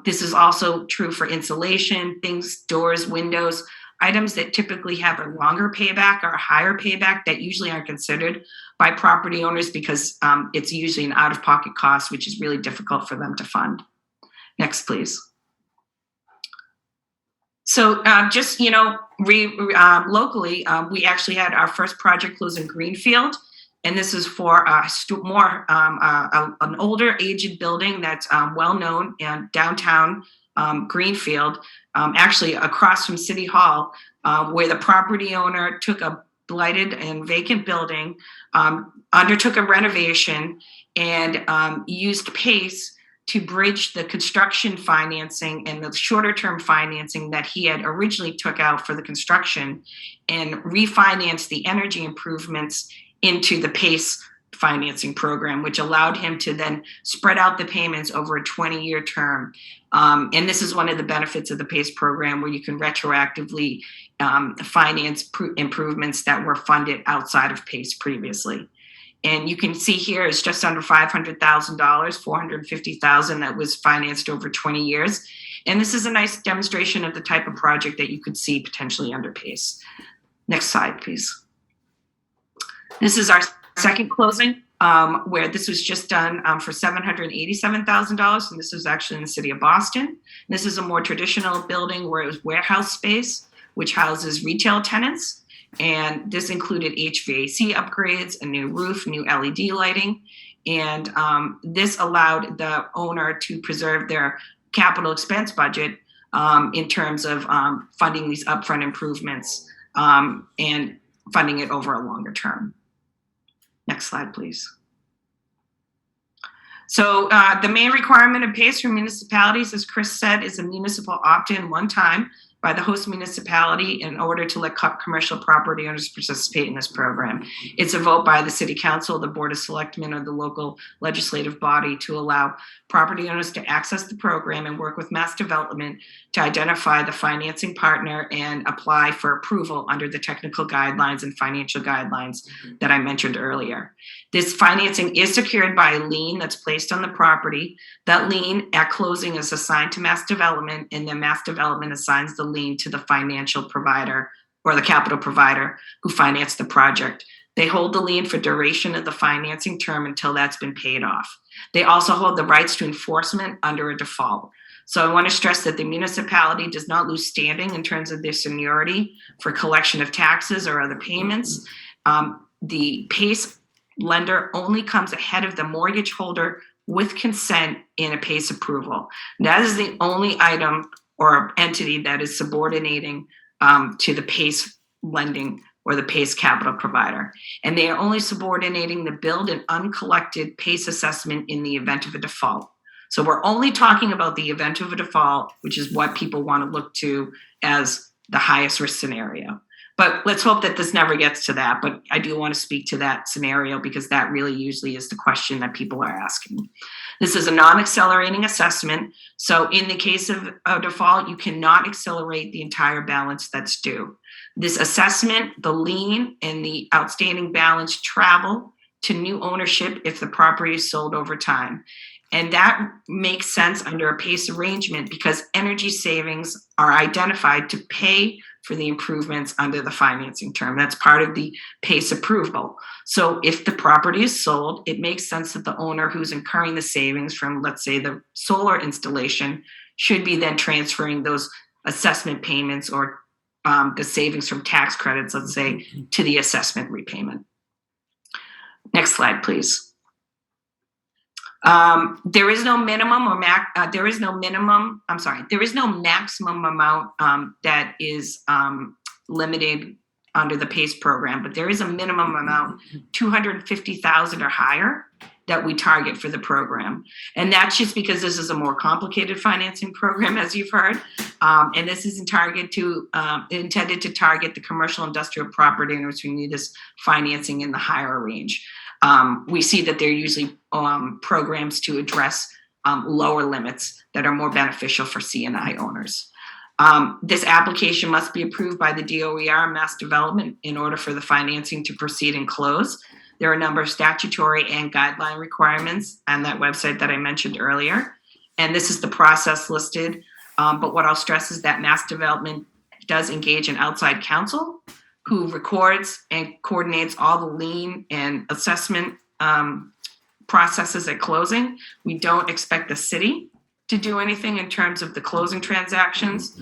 S11: This is also true for insulation, things, doors, windows, items that typically have a longer payback or a higher payback that usually aren't considered by property owners because it's usually an out-of-pocket cost, which is really difficult for them to fund. Next, please. So locally, we actually had our first project close in Greenfield, and this is for an older, aged building that's well-known in downtown Greenfield, actually across from City Hall, where the property owner took a blighted and vacant building, undertook a renovation, and used PACE to bridge the construction financing and the shorter term financing that he had originally took out for the construction and refinance the energy improvements into the PACE financing program, which allowed him to then spread out the payments over a 20-year term. And this is one of the benefits of the PACE program, where you can retroactively finance improvements that were funded outside of PACE previously. And you can see here it's just under $500,000, $450,000 that was financed over 20 years. And this is a nice demonstration of the type of project that you could see potentially under PACE. Next slide, please. This is our second closing, where this was just done for $787,000. And this was actually in the city of Boston. This is a more traditional building where it was warehouse space, which houses retail tenants. And this included HVAC upgrades, a new roof, new LED lighting. And this allowed the owner to preserve their capital expense budget in terms of funding these upfront improvements and funding it over a longer term. Next slide, please. So the main requirement of PACE for municipalities, as Chris said, is a municipal opt-in one time by the host municipality in order to let commercial property owners participate in this program. It's a vote by the city council, the board of selectmen, or the local legislative body to allow property owners to access the program and work with Mass Development to identify the financing partner and apply for approval under the technical guidelines and financial guidelines that I mentioned earlier. This financing is secured by a lien that's placed on the property. That lien at closing is assigned to Mass Development, and then Mass Development assigns the lien to the financial provider or the capital provider who financed the project. They hold the lien for duration of the financing term until that's been paid off. They also hold the rights to enforcement under a default. So I want to stress that the municipality does not lose standing in terms of their seniority for collection of taxes or other payments. The PACE lender only comes ahead of the mortgage holder with consent in a PACE approval. That is the only item or entity that is subordinating to the PACE lending or the PACE capital provider. And they are only subordinating the billed and uncollected PACE assessment in the event of a default. So we're only talking about the event of a default, which is what people want to look to as the highest risk scenario. But let's hope that this never gets to that. But I do want to speak to that scenario because that really usually is the question that people are asking. This is a non-accelerating assessment. So in the case of a default, you cannot accelerate the entire balance that's due. This assessment, the lien, and the outstanding balance travel to new ownership if the property is sold over time. And that makes sense under a PACE arrangement because energy savings are identified to pay for the improvements under the financing term. That's part of the PACE approval. So if the property is sold, it makes sense that the owner who's incurring the savings from, let's say, the solar installation should be then transferring those assessment payments or the savings from tax credits, let's say, to the assessment repayment. Next slide, please. There is no maximum amount that is limited under the PACE program, but there is a minimum amount, 250,000 or higher, that we target for the program. And that's just because this is a more complicated financing program, as you've heard. And this is intended to target the commercial industrial property owners who need this financing in the higher range. We see that they're usually programs to address lower limits that are more beneficial for C&I owners. This application must be approved by the DOER Mass Development in order for the financing to proceed and close. There are a number of statutory and guideline requirements on that website that I mentioned earlier. And this is the process listed. But what I'll stress is that Mass Development does engage an outside counsel who records and coordinates all the lien and assessment processes at closing. We don't expect the city to do anything in terms of the closing transactions.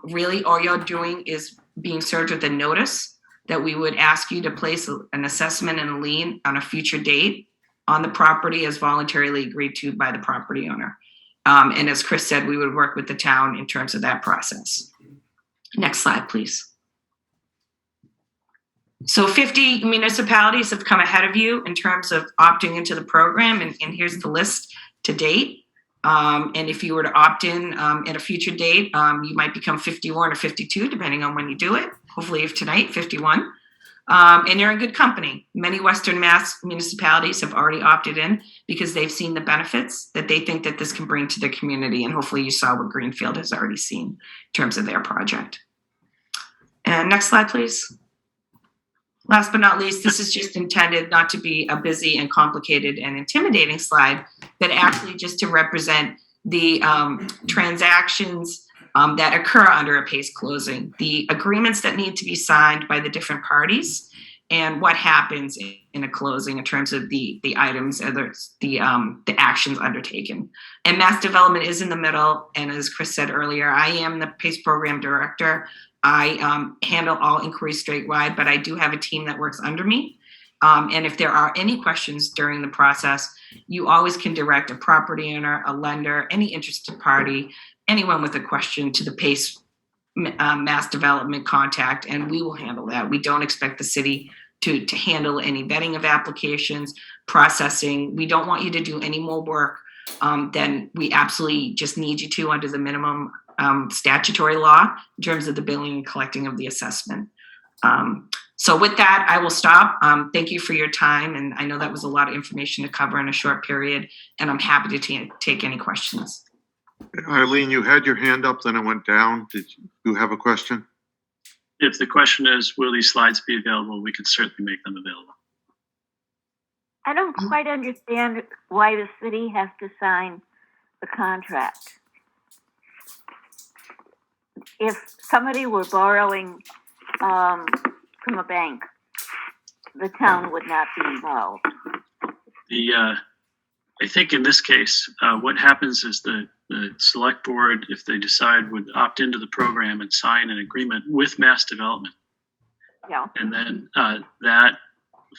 S11: Really, all you're doing is being served with a notice that we would ask you to place an assessment and a lien on a future date on the property as voluntarily agreed to by the property owner. And as Chris said, we would work with the town in terms of that process. Next slide, please. So 50 municipalities have come ahead of you in terms of opting into the program, and here's the list to date. And if you were to opt in at a future date, you might become 51 or 52, depending on when you do it. Hopefully, if tonight, 51. And you're in good company. Many Western Mass municipalities have already opted in because they've seen the benefits that they think that this can bring to their community. And hopefully you saw what Greenfield has already seen in terms of their project. And next slide, please. Last but not least, this is just intended not to be a busy and complicated and intimidating slide, but actually just to represent the transactions that occur under a PACE closing, the agreements that need to be signed by the different parties, and what happens in a closing in terms of the items, the actions undertaken. And Mass Development is in the middle, and as Chris said earlier, I am the PACE program director. I handle all inquiries statewide, but I do have a team that works under me. And if there are any questions during the process, you always can direct a property owner, a lender, any interested party, anyone with a question to the PACE Mass Development contact, and we will handle that. We don't expect the city to handle any vetting of applications, processing. We don't want you to do any more work than we absolutely just need you to under the minimum statutory law in terms of the billing and collecting of the assessment. So with that, I will stop. Thank you for your time. And I know that was a lot of information to cover in a short period, and I'm happy to take any questions.
S1: Eileen, you had your hand up, then it went down. Did you have a question?
S6: If the question is, will these slides be available, we can certainly make them available.
S12: I don't quite understand why the city has to sign the contract. If somebody were borrowing from a bank, the town would not be involved.
S6: I think in this case, what happens is the select board, if they decide, would opt into the program and sign an agreement with Mass Development.
S12: Yeah.
S6: And then that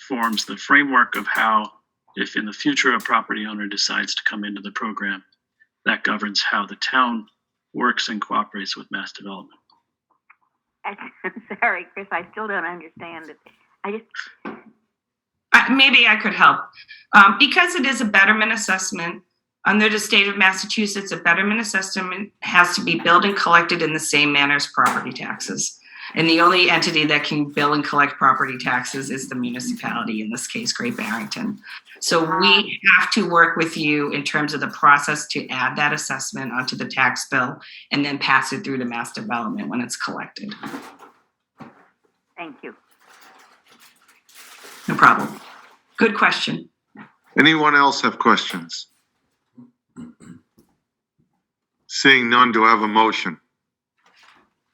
S6: forms the framework of how, if in the future a property owner decides to come into the program, that governs how the town works and cooperates with Mass Development.
S12: I'm sorry, Chris, I still don't understand it.
S11: Maybe I could help. Because it is a betterment assessment, under the state of Massachusetts, a betterment assessment has to be billed and collected in the same manner as property taxes. And the only entity that can bill and collect property taxes is the municipality, in this case, Great Barrington. So we have to work with you in terms of the process to add that assessment onto the tax bill and then pass it through to Mass Development when it's collected.
S12: Thank you.
S11: No problem. Good question.
S1: Anyone else have questions? Seeing none, do I have a motion?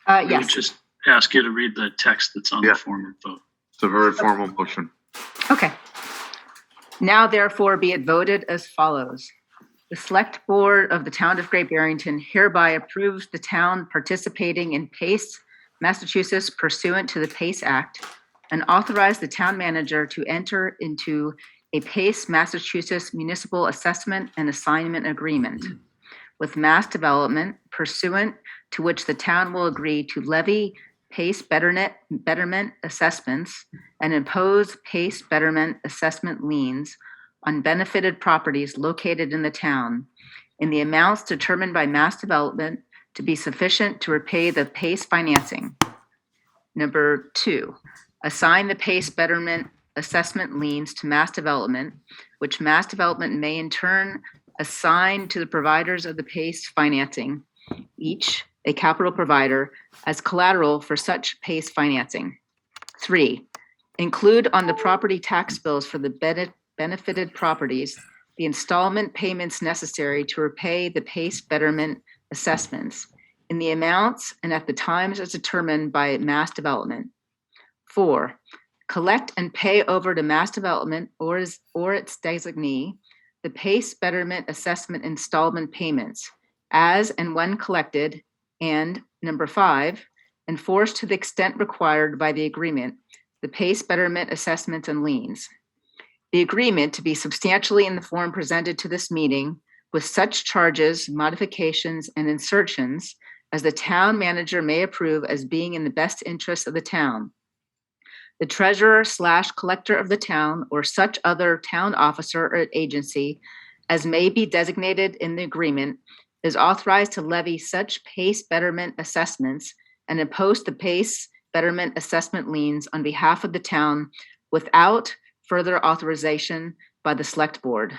S2: Yes.
S6: ask you to read the text that's on
S1: Yeah.
S6: the form and vote.
S1: It's a very formal motion.
S2: Okay. Now therefore be it voted as follows. The Select Board of the Town of Great Barrington hereby approves the town participating in PACE, Massachusetts pursuant to the PACE Act, and authorize the town manager to enter into a PACE, Massachusetts Municipal Assessment and Assignment Agreement with Mass Development pursuant to which the town will agree to levy PACE betterment assessments and impose PACE betterment assessment liens on benefited properties located in the town in the amounts determined by Mass Development to be sufficient to repay the PACE financing. Number 2, assign the PACE betterment assessment liens to Mass Development, which Mass Development may in turn assign to the providers of the PACE financing, each a capital provider, as collateral for such PACE financing. 3, include on the property tax bills for the benefited properties the installment payments necessary to repay the PACE betterment assessments in the amounts and at the times as determined by Mass Development. 4, collect and pay over to Mass Development or its designee the PACE betterment assessment installment payments as and when collected. And number 5, enforce to the extent required by the agreement the PACE betterment assessments and liens. The agreement to be substantially in the form presented to this meeting with such charges, modifications, and insertions as the town manager may approve as being in the best interest of the town. The treasurer/collector of the town or such other town officer or agency as may be designated in the agreement is authorized to levy such PACE betterment assessments and impose the PACE betterment assessment liens on behalf of the town without further authorization by the Select Board.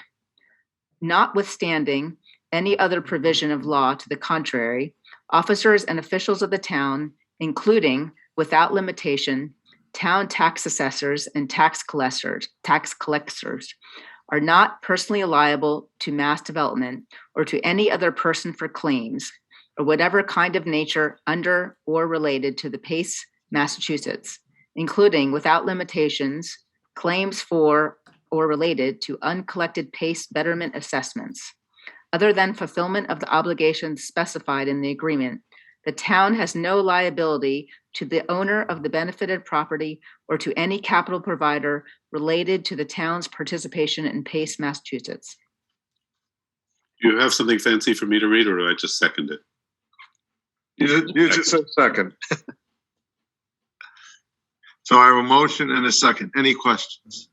S2: Notwithstanding any other provision of law to the contrary, officers and officials of the town, including, without limitation, town tax assessors and tax collectors, are not personally liable to Mass Development or to any other person for claims or whatever kind of nature under or related to the PACE, Massachusetts, including, without limitations, claims for or related to uncollected PACE betterment assessments. Other than fulfillment of the obligations specified in the agreement, the town has no liability to the owner of the benefited property or to any capital provider related to the town's participation in PACE, Massachusetts.
S3: Do you have something fancy for me to read, or do I just second it?
S1: You just said second. So I have a motion and a second. Any questions?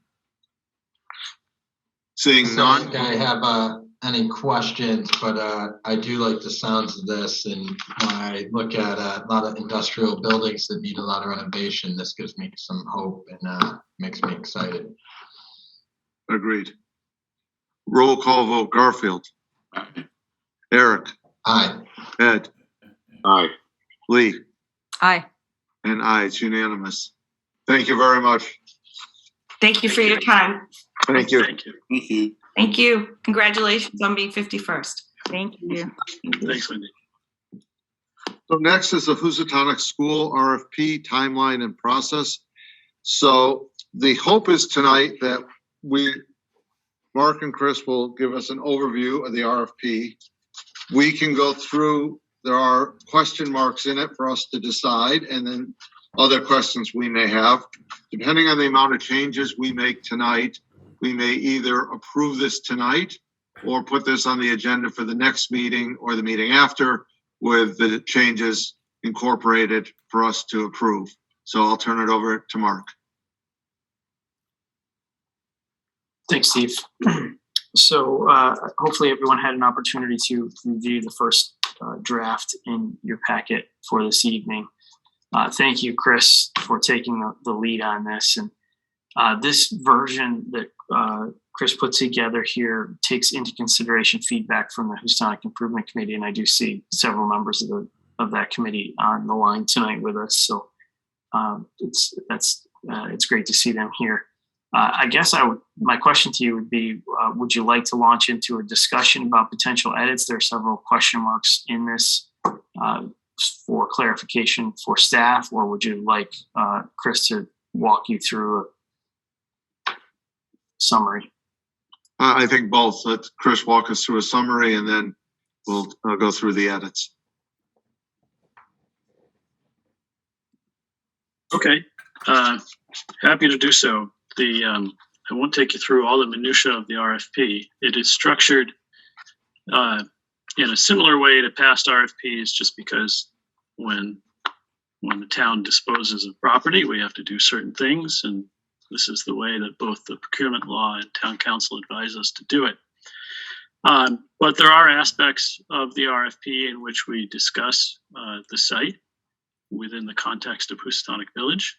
S1: Seeing
S4: I
S1: none.
S4: don't think I have any questions, but I do like the sounds of this. And when I look at a lot of industrial buildings that need a lot of renovation, this gives me some hope and makes me excited.
S1: Agreed. Roll call vote. Garfield.
S10: Aye.
S1: Eric.
S4: Aye.
S1: Ed.
S3: Aye.
S1: Lee.
S2: Aye.
S1: And aye. It's unanimous. Thank you very much.
S11: Thank you for your time.
S1: Thank you.
S6: Thank you.
S10: Thank you.
S11: Thank you. Congratulations on being 51st.
S2: Thank you.
S6: Thanks, Wendy.
S1: So next is the Housatonic School RFP timeline and process. So the hope is tonight that Mark and Chris will give us an overview of the RFP. We can go through, there are question marks in it for us to decide, and then other questions we may have. Depending on the amount of changes we make tonight, we may either approve this tonight or put this on the agenda for the next meeting or the meeting after with the changes incorporated for us to approve. So I'll turn it over to Mark.
S5: Thanks, Steve. So hopefully everyone had an opportunity to review the first draft in your packet for this evening. Thank you, Chris, for taking the lead on this. And this version that Chris put together here takes into consideration feedback from the Housatonic Improvement Committee, and I do see several members of that committee on the line tonight with us. So it's great to see them here. I guess my question to you would be, would you like to launch into a discussion about potential edits? There are several question marks in this for clarification for staff, or would you like Chris to walk you through a summary?
S1: I think both. Let Chris walk us through a summary and then we'll go through the edits.
S6: Okay, happy to do so. I won't take you through all the minutia of the RFP. It is structured in a similar way to past RFPs, just because when the town disposes of property, we have to do certain things, and this is the way that both the procurement law and town council advise us to do it. But there are aspects of the RFP in which we discuss the site within the context of Housatonic Village.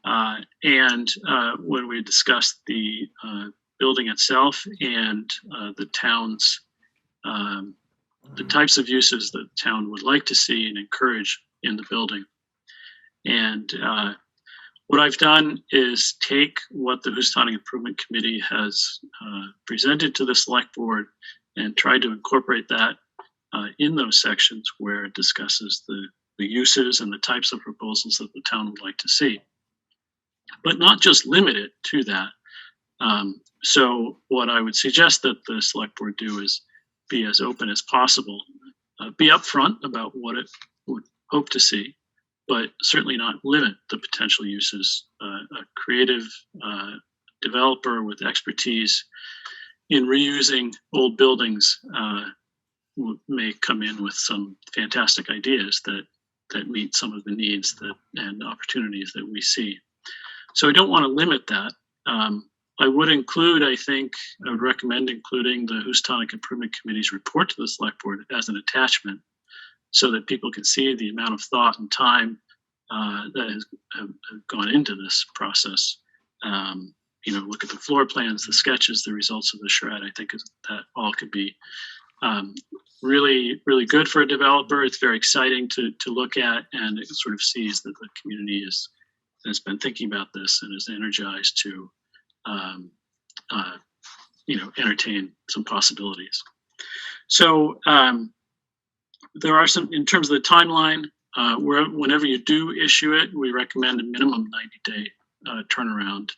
S6: And when we discuss the building itself and the town's, the types of uses that the town would like to see and encourage in the building. And what I've done is take what the Housatonic Improvement Committee has presented to the select board and tried to incorporate that in those sections where it discusses the uses and the types of proposals that the town would like to see, but not just limit it to that. So what I would suggest that the select board do is be as open as possible, be upfront about what it would hope to see, but certainly not limit the potential uses. A creative developer with expertise in reusing old buildings may come in with some fantastic ideas that meet some of the needs and opportunities that we see. So I don't want to limit that. I would recommend including the Housatonic Improvement Committee's report to the select board as an attachment, so that people can see the amount of thought and time that has gone into this process. Look at the floor plans, the sketches, the results of the shred. I think that all could be really, really good for a developer. It's very exciting to look at, and it sort of sees that the community has been thinking about this and is energized to entertain some possibilities. So there are some, in terms of the timeline, whenever you do issue it, we recommend a minimum 90-day turnaround.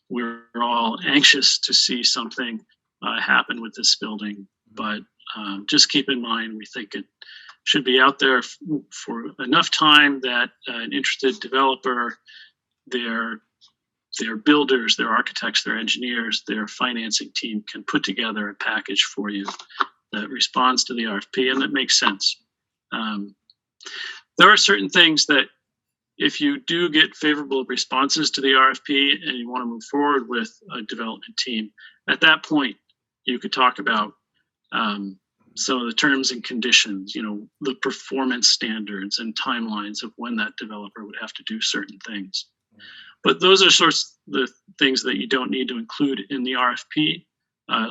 S6: We're all anxious to see something happen with this building, but just keep in mind, we think it should be out there for enough time that an interested developer, their builders, their architects, their engineers, their financing team can put together a package for you that responds to the RFP and that makes sense. There are certain things that, if you do get favorable responses to the RFP and you want to move forward with a development team, at that point, you could talk about some of the terms and conditions, the performance standards and timelines of when that developer would have to do certain things. But those are sorts of the things that you don't need to include in the RFP.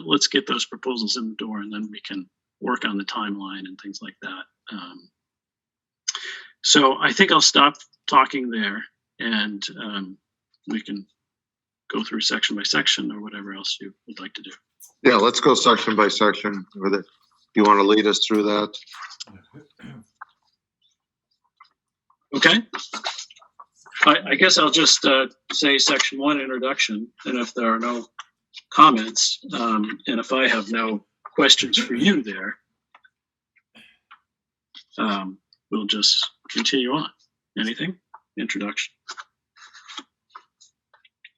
S6: Let's get those proposals in the door, and then we can work on the timeline and things like that. So I think I'll stop talking there, and we can go through section by section or whatever else you would like to do.
S1: Yeah, let's go section by section with it. You want to lead us through that?
S6: Okay. I guess I'll just say section 1, introduction, and if there are no comments, and if I have no questions for you there, we'll just continue on. Anything? Introduction.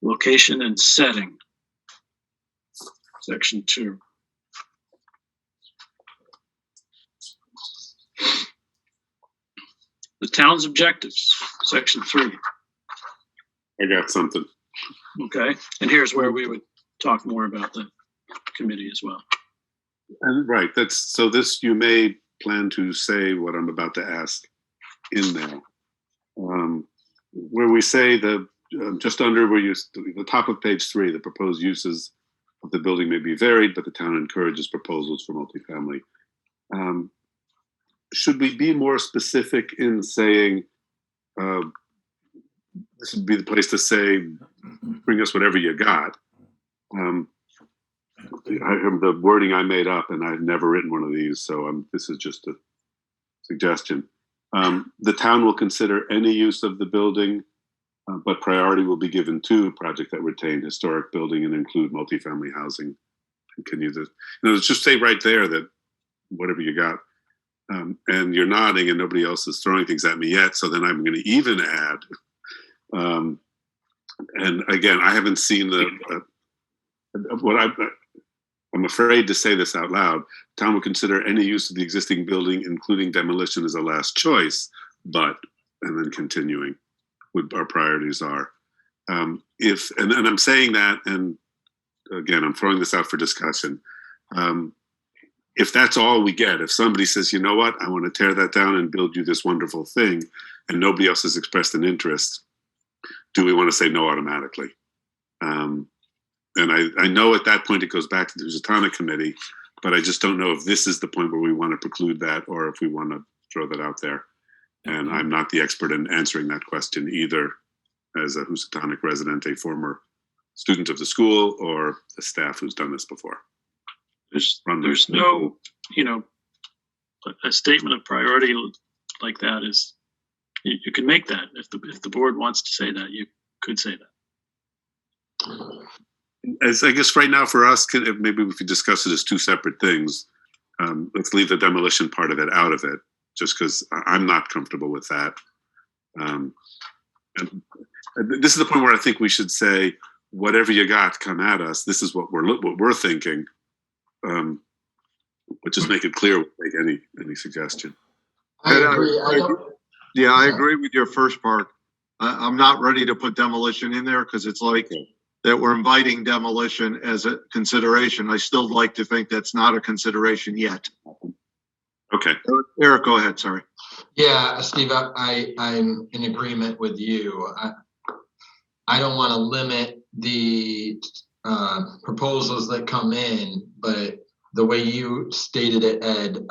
S6: Location and setting. Section 2. The town's objectives. Section 3.
S3: I got something.
S6: Okay, and here's where we would talk more about the committee as well.
S3: And right, so this, you may plan to say what I'm about to ask in there. Where we say just under the top of page 3, the proposed uses of the building may be varied, but the town encourages proposals for multifamily. Should we be more specific in saying, this would be the place to say, bring us whatever you got? The wording I made up, and I've never written one of these, so this is just a suggestion. The town will consider any use of the building, but priority will be given to projects that retain historic building and include multifamily housing. And can you just say right there that whatever you got, and you're nodding and nobody else is throwing things at me yet. So then I'm going to even add, and again, I haven't seen I'm afraid to say this out loud. Town will consider any use of the existing building, including demolition, as a last choice, but, and then continuing what our priorities are. And I'm saying that, and again, I'm throwing this out for discussion. If that's all we get, if somebody says, you know what, I want to tear that down and build you this wonderful thing, and nobody else has expressed an interest, do we want to say no automatically? And I know at that point it goes back to the Housatonic Committee, but I just don't know if this is the point where we want to preclude that or if we want to throw that out there. And I'm not the expert in answering that question either, as a Housatonic resident, a former student of the school, or a staff who's done this before.
S6: There's no, a statement of priority like that is, you can make that. If the board wants to say that, you could say that.
S3: As I guess right now for us, maybe we could discuss it as two separate things. Let's leave the demolition part of it out of it, just because I'm not comfortable with that. And this is the point where I think we should say, whatever you got, come at us. This is what we're thinking. But just make it clear. Make any suggestion.
S7: I agree.
S1: I agree with your first part. I'm not ready to put demolition in there because it's like that we're inviting demolition as a consideration. I still like to think that's not a consideration yet.
S3: Okay.
S1: Eric, go ahead. Sorry.
S4: Yeah, Steve, I'm in agreement with you. I don't want to limit the proposals that come in, but the way you stated it, Ed,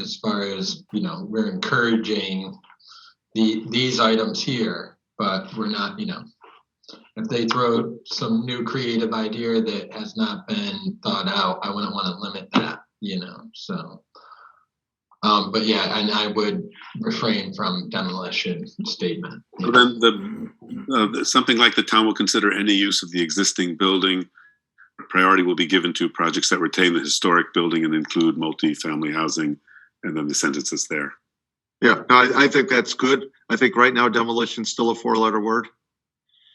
S4: as far as, we're encouraging these items here, but we're not, if they throw some new creative idea that has not been thought out, I wouldn't want to limit that, so. But yeah, and I would refrain from demolition statement.
S3: So then something like the town will consider any use of the existing building. Priority will be given to projects that retain the historic building and include multi-family housing, and then the sentence is there.
S1: Yeah, no, I think that's good. I think right now demolition is still a 4-letter word.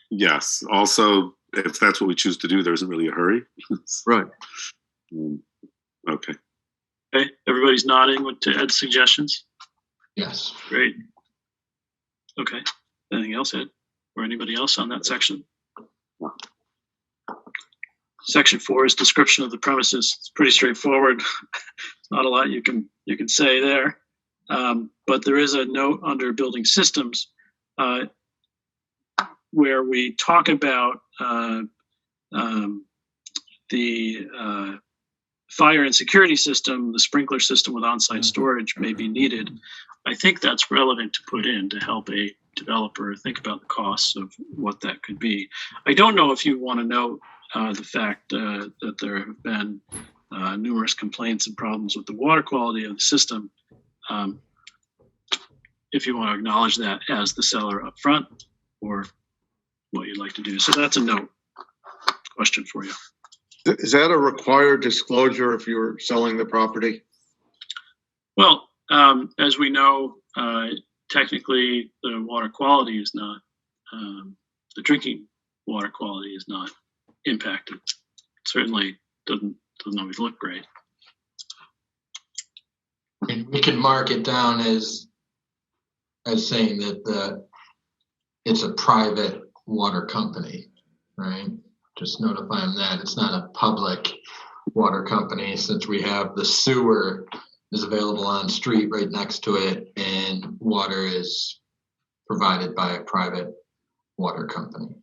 S3: Yes. Also, if that's what we choose to do, there isn't really a hurry.
S1: Right.
S3: Okay.
S6: Okay, everybody's nodding to Ed's suggestions.
S4: Yes.
S6: Great. Okay. Anything else, Ed? Or anybody else on that section? Section 4 is description of the premises. It's pretty straightforward. It's not a lot you can say there. But there is a note under building systems where we talk about the fire and security system, the sprinkler system with on-site storage may be needed. I think that's relevant to put in to help a developer think about the costs of what that could be. I don't know if you want to note the fact that there have been numerous complaints and problems with the water quality of the system. If you want to acknowledge that as the seller up front, or what you'd like to do. So that's a note question for you.
S1: Is that a required disclosure if you're selling the property?
S6: Well, as we know, technically the water quality is not, the drinking water quality is not impacted. It certainly doesn't always look great.
S4: And we can mark it down as saying that it's a private water company, right? Just notify them that it's not a public water company, since we have the sewer is available on street right next to it, and water is provided by a private water company.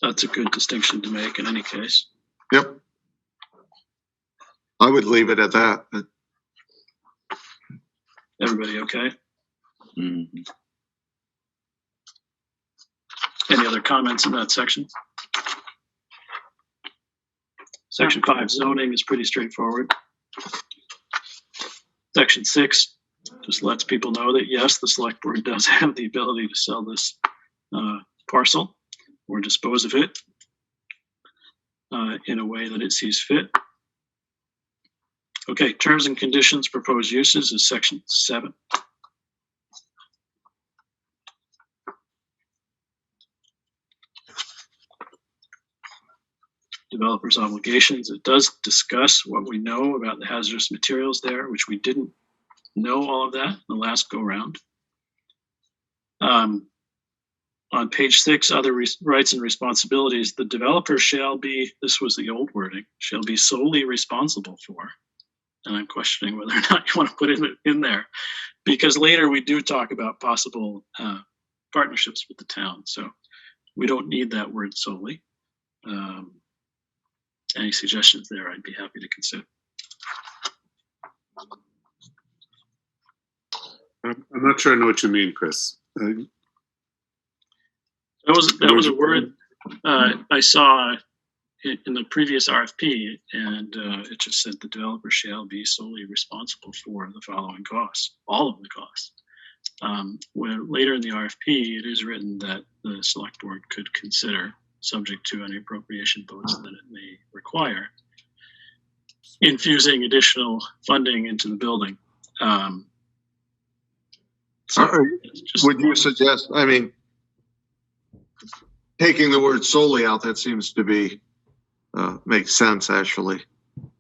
S6: That's a good distinction to make in any case.
S1: Yep. I would leave it at that.
S6: Everybody okay?
S10: Mm-hmm.
S6: Any other comments in that section? Section 5, zoning, is pretty straightforward. Section 6, Just lets people know that, yes, the select board does have the ability to sell this parcel or dispose of it in a way that it sees fit. Okay, terms and conditions, proposed uses is section 7. Developers' obligations. It does discuss what we know about the hazardous materials there, which we didn't know all of that in the last go round. On page 6, other rights and responsibilities, the developer shall be, this was the old wording, shall be solely responsible for. And I'm questioning whether or not you want to put it in there, because later we do talk about possible partnerships with the town. So we don't need that word solely. Any suggestions there, I'd be happy to consider.
S3: I'm not sure I know what you mean, Chris.
S6: That was a word I saw in the previous RFP, and it just said the developer shall be solely responsible for the following costs, all of the costs. When later in the RFP, it is written that the select board could consider, subject to any appropriation votes that it may require, infusing additional funding into the building.
S1: Would you suggest, I mean, taking the word solely out, that seems to be, makes sense actually.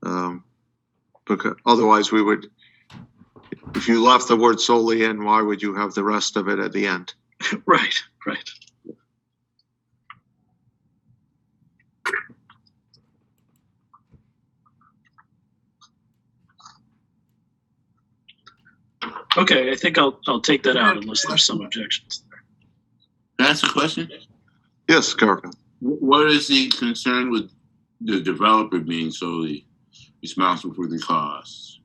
S1: Because otherwise we would, if you left the word solely in, why would you have the rest of it at the end?
S6: Right. Okay, I think I'll take that out unless there's some objections there.
S10: Can I ask a question?
S1: Yes, Garfield.
S10: What is the concern with the developer being solely responsible for the costs?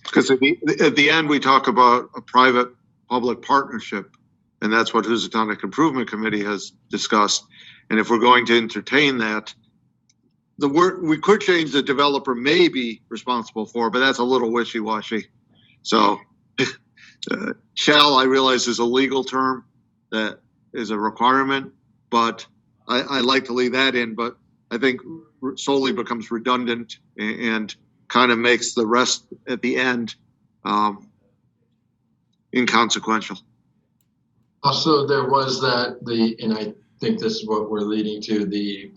S1: Because at the end, we talk about a private-public partnership, and that's what Housatonic Improvement Committee has discussed. And if we're going to entertain that, the word, we could change the developer may be responsible for, but that's a little wishy-washy. So shall, I realize, is a legal term that is a requirement, but I like to leave that in, but I think solely becomes redundant and kind of makes the rest at the end inconsequential.
S4: Also, there was and I think this is what we're leading to, the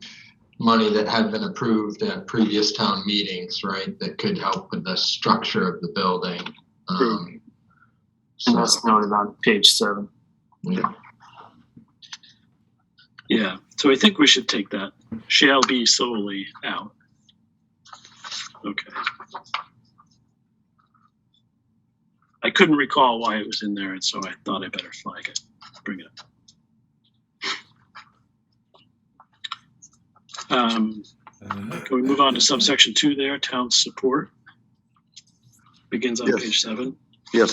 S4: money that had been approved at previous town meetings, right? That could help with the structure of the building.
S5: And that's noted on page 7.
S6: Yeah, so I think we should take that shall be solely out. Okay. I couldn't recall why it was in there, and so I thought I better flag it, bring it up. Can we move on to subsection 2 there, town support? Begins on page 7.
S1: Yes.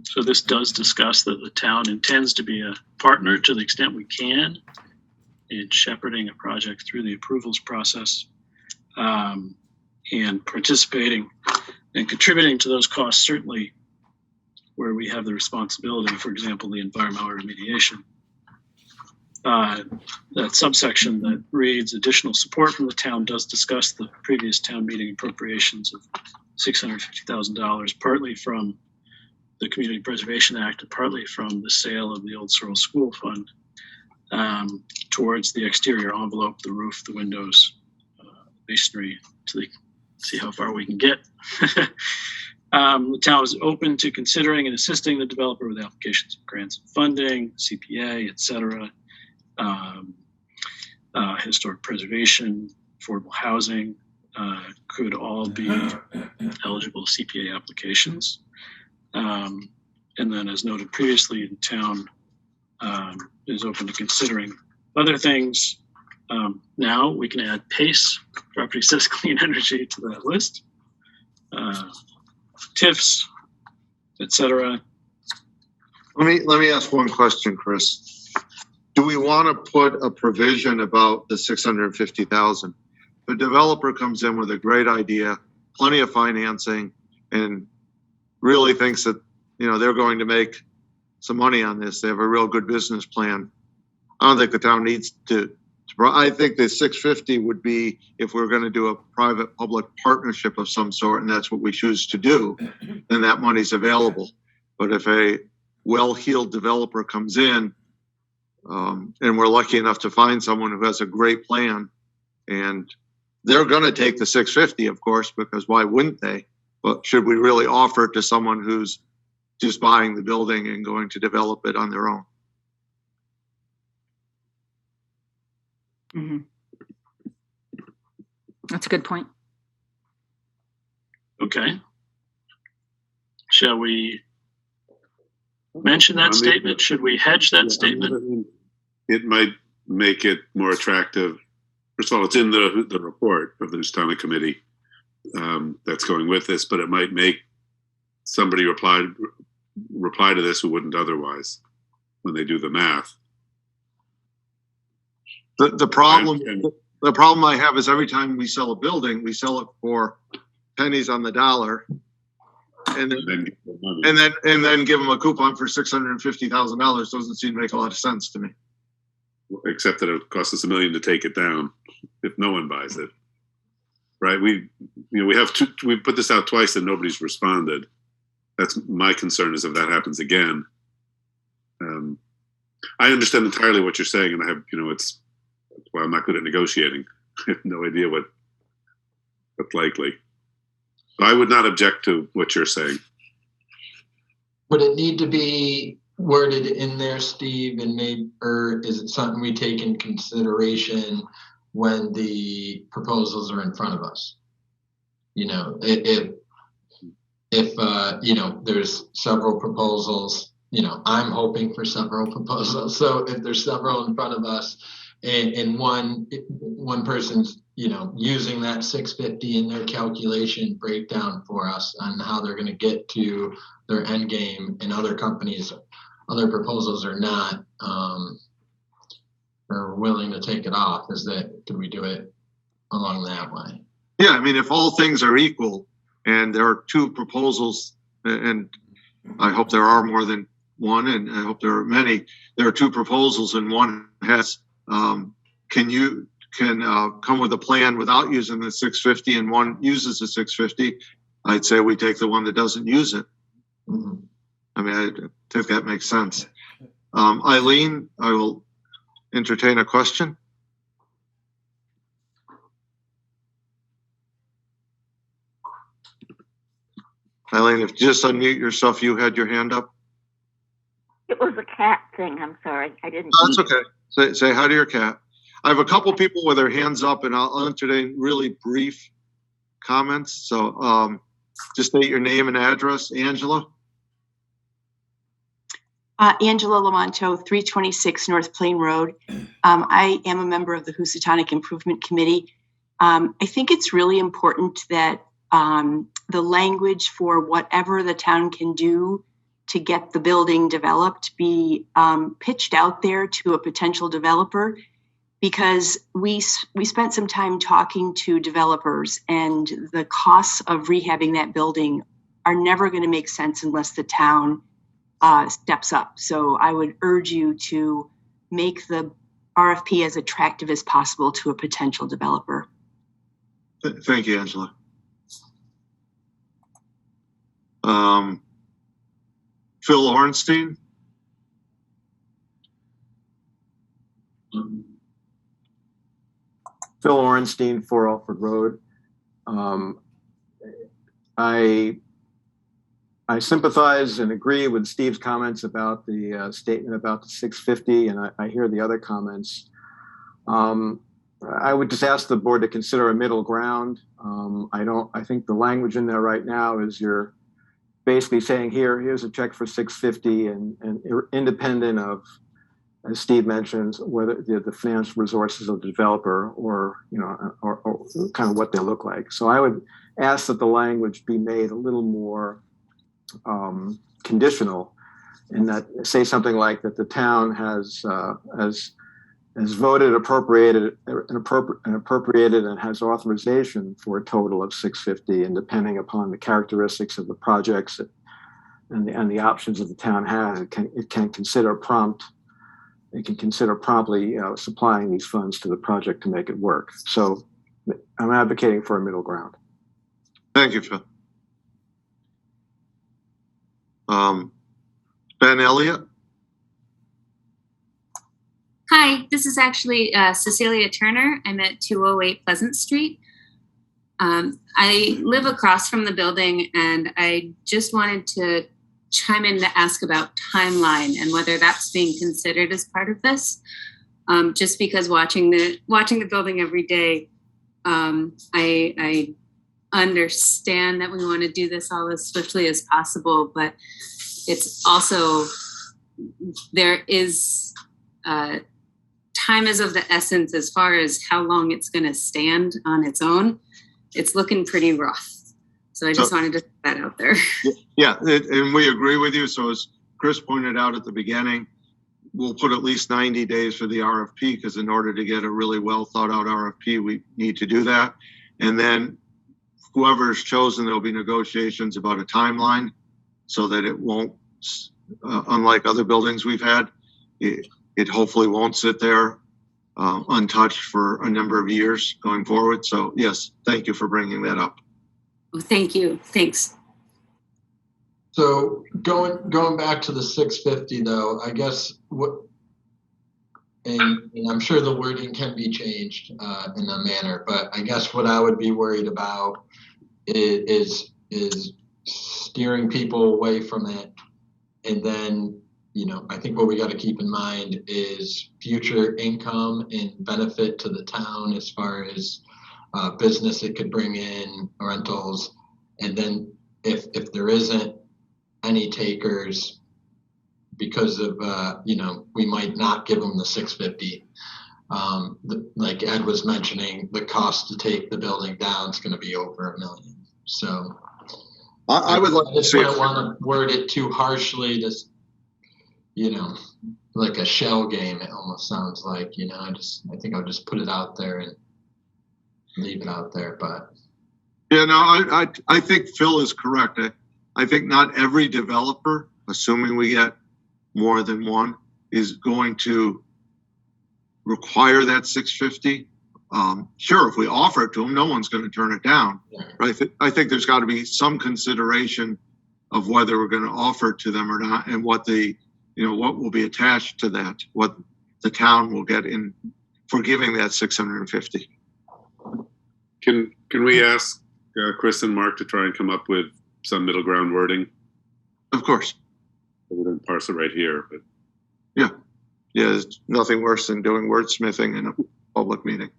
S6: So this does discuss that the town intends to be a partner to the extent we can in shepherding a project through the approvals process, and participating and contributing to those costs, certainly where we have the responsibility, for example, the environmental remediation. That subsection that reads additional support from the town does discuss the previous town meeting appropriations of $650,000, partly from the Community Preservation Act and partly from the sale of the old Searle School Fund, towards the exterior envelope, the roof, the windows, masonry, to see how far we can get. The town is open to considering and assisting the developer with applications of grants and funding, CPA, et cetera, historic preservation, affordable housing, could all be eligible CPA applications. And then, as noted previously, the town is open to considering other things. Now we can add PACE, Property Says Clean Energy, to that list. TIFs, etc.
S1: Let me ask one question, Chris. Do we want to put a provision about the 650,000? a developer comes in with a great idea, plenty of financing, and really thinks that, you know, they're going to make some money on this, they have a real good business plan, I don't think the town needs to I think the 650 would be if we're going to do a private-public partnership of some sort, and that's what we choose to do, then that money's available. But if a well-heeled developer comes in, and we're lucky enough to find someone who has a great plan, and they're going to take the 650, of course, because why wouldn't they? But should we really offer it to someone who's just buying the building and going to develop it on their own?
S2: Mm-hmm. That's a good point.
S6: Okay. Shall we mention that statement? Should we hedge that statement?
S3: It might make it more attractive. First of all, it's in the report of the Houstonic Committee that's going with this, but it might make somebody reply to this who wouldn't otherwise when they do the math.
S1: The problem I have is every time we sell a building, we sell it for pennies on the dollar, and then give them a coupon for $650,000. Doesn't seem to make a lot of sense to me.
S3: Except that it costs us $1 million to take it down if no one buys it, right? We put this out twice and nobody's responded. That's my concern, is if that happens again. I understand entirely what you're saying, and I have, that's why I'm not good at negotiating. I have no idea what's likely. But I would not object to what you're saying.
S4: Would it need to be worded in there, Steve, and maybe, or is it something we take in consideration when the proposals are in front of us? If there's several proposals, I'm hoping for several proposals. So if there's several in front of us, and one person's using that 650 in their calculation breakdown for us on how they're going to get to their end game, and other proposals are not are willing to take it off, could we do it along that way?
S1: Yeah, I mean, if all things are equal and there are two proposals, and I hope there are more than one, and I hope there are many, there are two proposals, and one has can come with a plan without using the 650, and one uses the 650, I'd say we take the one that doesn't use it.
S4: Mm-hmm.
S1: I mean, I think that makes sense. Eileen, I will entertain a question. Eileen, if you just unmute yourself, you had your hand up.
S12: It was a cat thing. I'm sorry. I didn't.
S1: Oh, that's okay. Say hi to your cat. I have a couple people with their hands up, and I'll entertain really brief comments. So just state your name and address. Angela?
S13: Angela Lamancho, 326 North Plain Road. I am a member of the Housatonic Improvement Committee. I think it's really important that the language for whatever the town can do to get the building developed be pitched out there to a potential developer, because we spent some time talking to developers, and the costs of rehabbing that building are never going to make sense unless the town steps up. So I would urge you to make the RFP as attractive as possible to a potential developer.
S1: Thank you, Angela. Phil Ornstein.
S14: Phil Ornstein, 4 Alford Road. I sympathize and agree with Steve's comments about the statement about the 650, and I hear the other comments. I would just ask the board to consider a middle ground. I think the language in there right now is you're basically saying here's a check for 650, and independent of, as Steve mentions, whether the financial resources of the developer or kind of what they look like. So I would ask that the language be made a little more conditional, and that say something like that the town has has voted, appropriated and has authorization for a total of 650, and depending upon the characteristics of the projects and the options that the town has, it can consider promptly supplying these funds to the project to make it work. So I'm advocating for a middle ground.
S1: Thank you, Phil. Ben Elliott.
S15: Hi, this is actually Cecilia Turner. I'm at 208 Pleasant Street. I live across from the building, and I just wanted to chime in to ask about timeline and whether that's being considered as part of this. Just because watching the building every day, I understand that we want to do this all as swiftly as possible, but it's also, there is time is of the essence as far as how long it's going to stand on its own. It's looking pretty rough. So I just wanted to put that out there.
S1: Yeah, and we agree with you. So as Chris pointed out at the beginning, we'll put at least 90 days for the RFP, because in order to get a really well thought out RFP, we need to do that. And then whoever is chosen, there'll be negotiations about a timeline so that it won't, unlike other buildings we've had, it hopefully won't sit there untouched for a number of years going forward. So yes, thank you for bringing that up.
S15: Oh, thank you. Thanks.
S4: So going back to the 650 though, I guess and I'm sure the wording can be changed in a manner, but I guess what I would be worried about is steering people away from it. And then, I think what we got to keep in mind is future income and benefit to the town as far as business it could bring in, rentals. And then if there isn't any takers because of, we might not give them the 650. Like Ed was mentioning, the cost to take the building down is going to be over $1 million. So
S1: I would like to see
S4: I want to word it too harshly to, like a shell game. It almost sounds like, I think I'll just put it out there and leave it out there. But
S1: yeah, no, I think Phil is correct. I think not every developer, assuming we get more than one, is going to require that 650. Sure, if we offer it to them, no one's going to turn it down. Right? I think there's got to be some consideration of whether we're going to offer it to them or not, and what what will be attached to that, what the town will get in for giving that 650.
S3: Can we ask Chris and Mark to try and come up with some middle ground wording?
S1: Of course.
S3: We didn't parse it right here, but
S1: yeah, there's nothing worse than doing wordsmithing in a public meeting.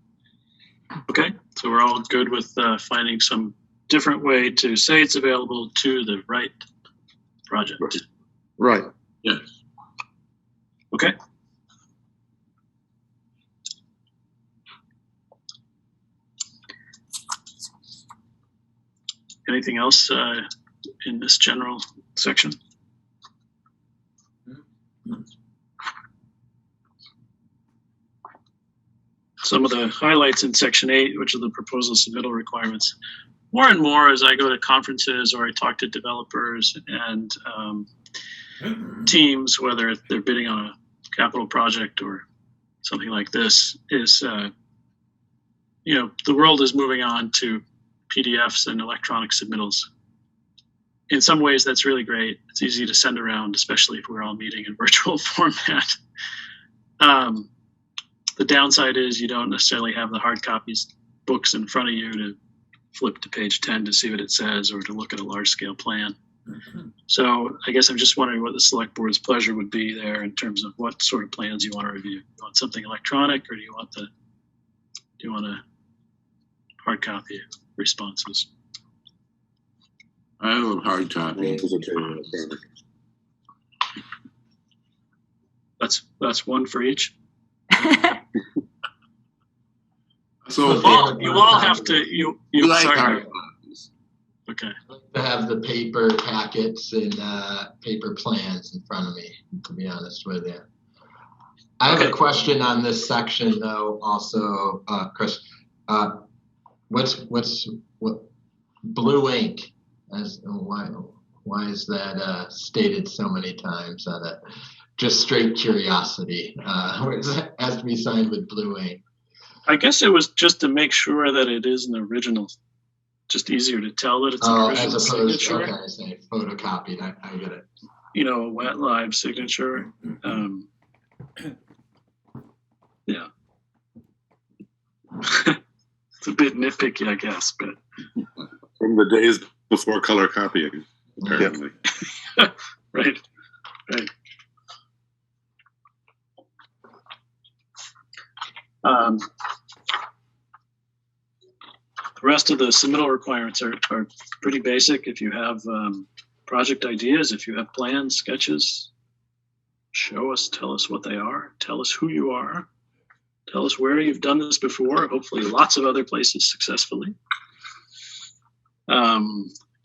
S6: Okay, so we're all good with finding some different way to say it's available to the right project.
S1: Right.
S10: Yes.
S6: Okay. Anything else in this general section? Some of the highlights in section 8, which are the proposal submittal requirements. More and more as I go to conferences or I talk to developers and teams, whether they're bidding on a capital project or something like this, is, the world is moving on to PDFs and electronic submittals. In some ways, that's really great. It's easy to send around, especially if we're all meeting in virtual format. The downside is you don't necessarily have the hard copies books in front of you to flip to page 10 to see what it says or to look at a large scale plan. So I guess I'm just wondering what the select board's pleasure would be there in terms of what sort of plans you want to review. You want something electronic, or do you want a hard copy responses?
S10: I have a hard copy.
S6: That's one for each.
S10: So
S6: you all have to you
S10: like
S6: sorry.
S10: hard copies.
S6: Okay.
S4: to have the paper packets and paper plans in front of me, to be honest with you. I have
S6: Okay.
S4: a question on this section though, also, Chris. What blue ink? Why is that stated so many times on it? Just straight curiosity. Where does it has to be signed with blue ink?
S6: I guess it was just to make sure that it is an original, just easier to tell that it's an original
S4: As opposed,
S6: signature.
S4: okay, I say photocopied. I get it.
S6: You know, a wet live signature. Yeah. It's a bit nitpicky, I guess, but
S3: From the days before color copying, apparently.
S6: right. The rest of the submittal requirements are pretty basic. If you have project ideas, if you have plans, sketches, show us, tell us what they are, tell us who you are, tell us where you've done this before, hopefully lots of other places successfully.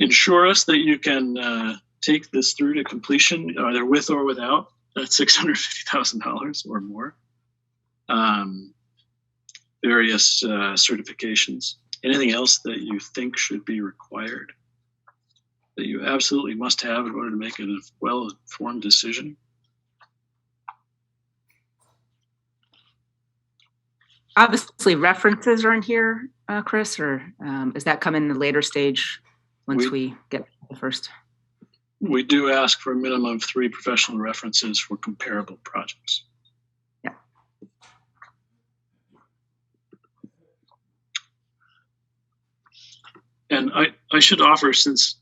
S6: Ensure us that you can take this through to completion, either with or without that $650,000 or more. Various certifications. Anything else that you think should be required, that you absolutely must have in order to make a well-informed decision?
S2: Obviously, references are in here, Chris, or is that come in the later stage once we get the first?
S6: We do ask for a minimum of 3 professional references for comparable projects.
S2: Yeah.
S6: And I should offer, since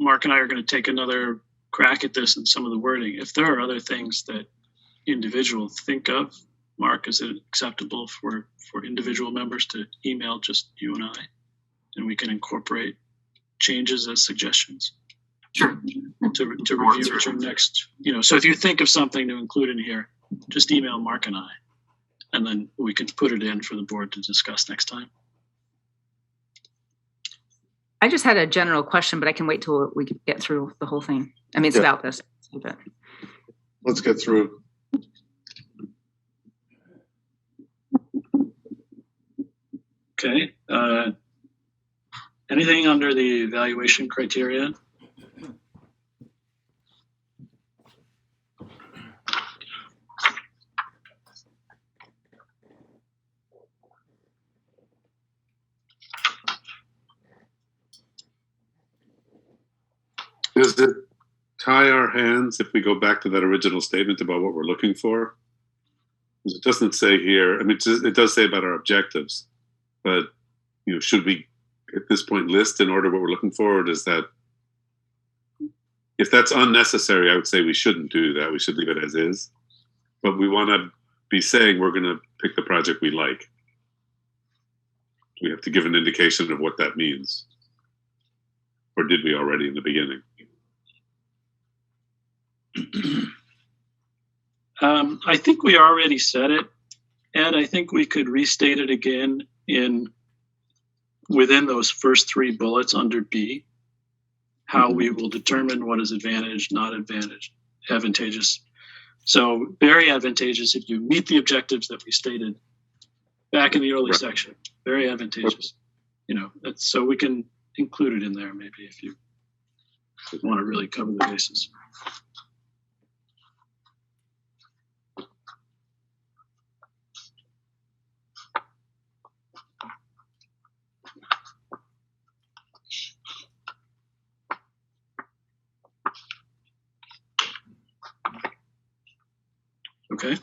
S6: Mark and I are going to take another crack at this and some of the wording, if there are other things that individuals think of, Mark, is it acceptable for individual members to email just you and I, and we can incorporate changes as suggestions?
S5: Sure.
S6: To review at your next, so if you think of something to include in here, just email Mark and I, and then we can put it in for the board to discuss next time.
S2: I just had a general question, but I can wait till we get through the whole thing. I mean, it's about this. But
S1: Let's get through.
S6: Okay. Anything under the evaluation criteria?
S3: Does it tie our hands if we go back to that original statement about what we're looking for? Because it doesn't say here, I mean, it does say about our objectives, but, should we at this point list in order what we're looking for, or does that, if that's unnecessary, I would say we shouldn't do that. We should leave it as is. But we want to be saying we're going to pick the project we like. We have to give an indication of what that means. Or did we already in the beginning?
S6: I think we already said it, and I think we could restate it again within those first 3 bullets under B, how we will determine what is advantage, not advantageous. So very advantageous if you meet the objectives that we stated back in the early section. Very advantageous. So we can include it in there maybe if you want to really cover the bases. Okay.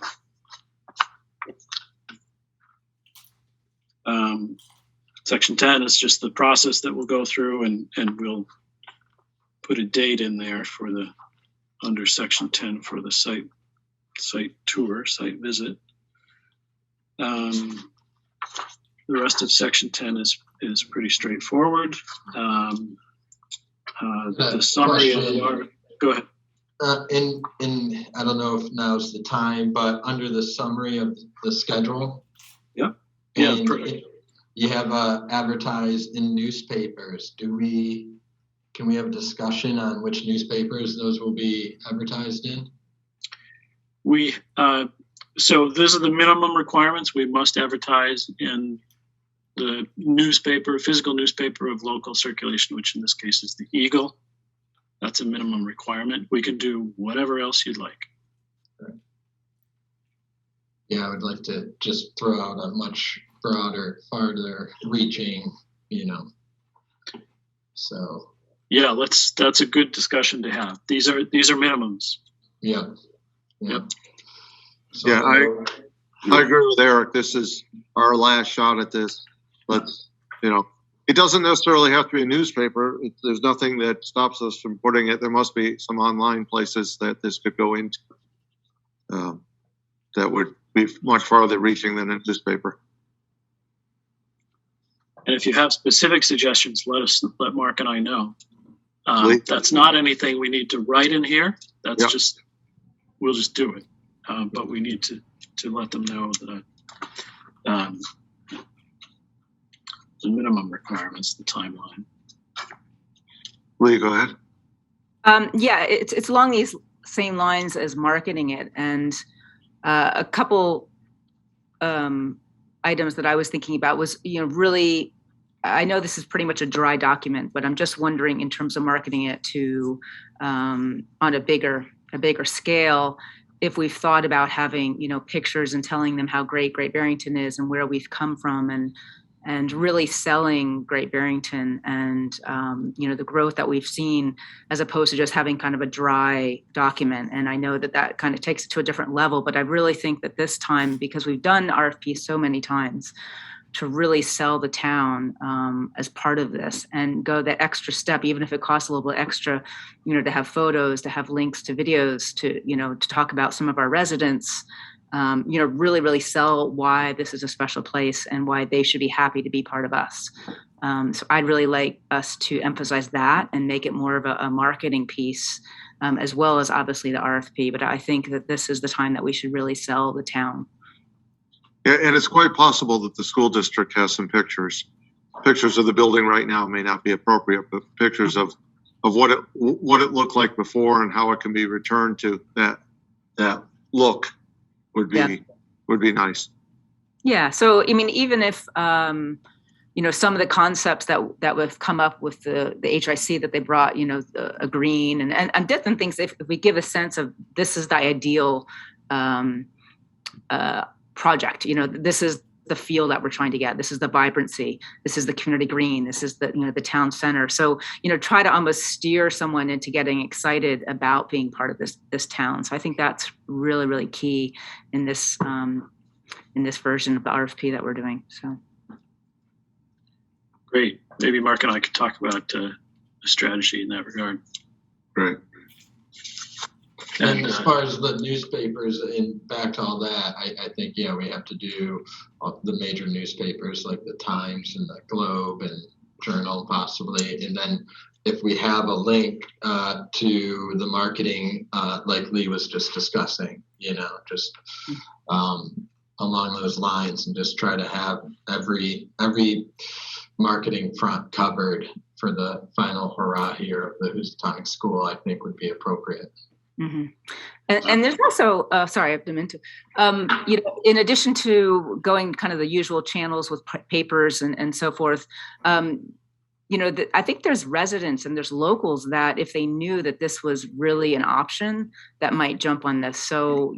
S6: Section 10 is just the process that we'll go through, and we'll put a date in there for under section 10 for the site tour, site visit. The rest of section 10 is pretty straightforward. The summary of go ahead.
S4: In I don't know if now's the time, but under the summary of the schedule.
S6: Yeah.
S4: You have advertised in newspapers. Can we have a discussion on which newspapers those will be advertised in?
S6: We So those are the minimum requirements. We must advertise in the newspaper, physical newspaper of local circulation, which in this case is the Eagle. That's a minimum requirement. We can do whatever else you'd like.
S4: Yeah, I would like to just throw out a much broader, farther reaching, so.
S6: Yeah, that's a good discussion to have. These are minimums.
S4: Yeah.
S6: Yep.
S4: So,
S1: Yeah, I agree with Eric. This is our last shot at this. But, it doesn't necessarily have to be a newspaper. There's nothing that stops us from putting it. There must be some online places that this could go into that would be much farther reaching than a newspaper.
S6: And if you have specific suggestions, let Mark and I know.
S1: Please.
S6: That's not anything we need to write in here. That's
S1: Yep.
S6: We'll just do it. But we need to let them know that the minimum requirements, the timeline.
S1: Lee, go ahead.
S2: Yeah, it's along these same lines as marketing it, and a couple items that I was thinking about was, really, I know this is pretty much a dry document, but I'm just wondering in terms of marketing it to on a bigger scale, if we've thought about having, pictures and telling them how great Great Barrington is and where we've come from, and really selling Great Barrington and, the growth that we've seen, as opposed to just having kind of a dry document. And I know that kind of takes it to a different level, but I really think that this time, because we've done RFP so many times, to really sell the town as part of this and go that extra step, even if it costs a little bit extra, to have photos, to have links to videos, to talk about some of our residents, really, really sell why this is a special place and why they should be happy to be part of us. So I'd really like us to emphasize that and make it more of a marketing piece, as well as obviously the RFP. But I think that this is the time that we should really sell the town.
S1: Yeah, and it's quite possible that the school district has some pictures. Pictures of the building right now may not be appropriate, but pictures of what it looked like before and how it can be returned to that look would be nice. Yeah.
S2: So I mean, even if some of the concepts that have come up with the HIC that they brought, a green and different things, if we give a sense of this is the ideal project, this is the feel that we're trying to get. This is the vibrancy. This is the community green. This is the town center. So, try to almost steer someone into getting excited about being part of this town. So I think that's really, really key in this version of the RFP that we're doing. So.
S6: Great. Maybe Mark and I could talk about a strategy in that regard.
S1: Right.
S4: And as far as the newspapers and back to all that, I think, we have to do the major newspapers like the Times and the Globe and Journal possibly. And then if we have a link to the marketing, like Lee was just discussing, just along those lines, and just try to have every marketing front covered for the final hurrah here of the Housatonic School, I think would be appropriate.
S2: Mm-hmm. And there's also, sorry, I didn't mean to, in addition to going kind of the usual channels with papers and so forth, I think there's residents and there's locals that if they knew that this was really an option, that might jump on this. So,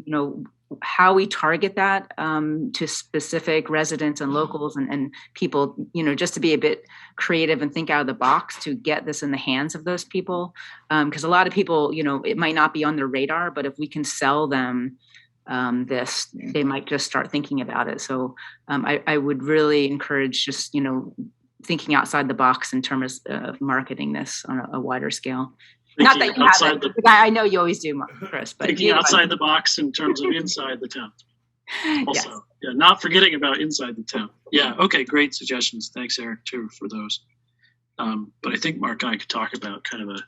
S2: how we target that to specific residents and locals and people, just to be a bit creative and think out of the box to get this in the hands of those people. Because a lot of people, it might not be on their radar, but if we can sell them this, they might just start thinking about it. So I would really encourage just, thinking outside the box in terms of marketing this on a wider scale. Not that you have it. I know you always do, Chris. But
S6: thinking outside the box in terms of inside the town. Also,
S2: yes.
S6: Yeah, not forgetting about inside the town. Yeah, okay, great suggestions. Thanks, Eric, too, for those. But I think Mark and I could talk about kind of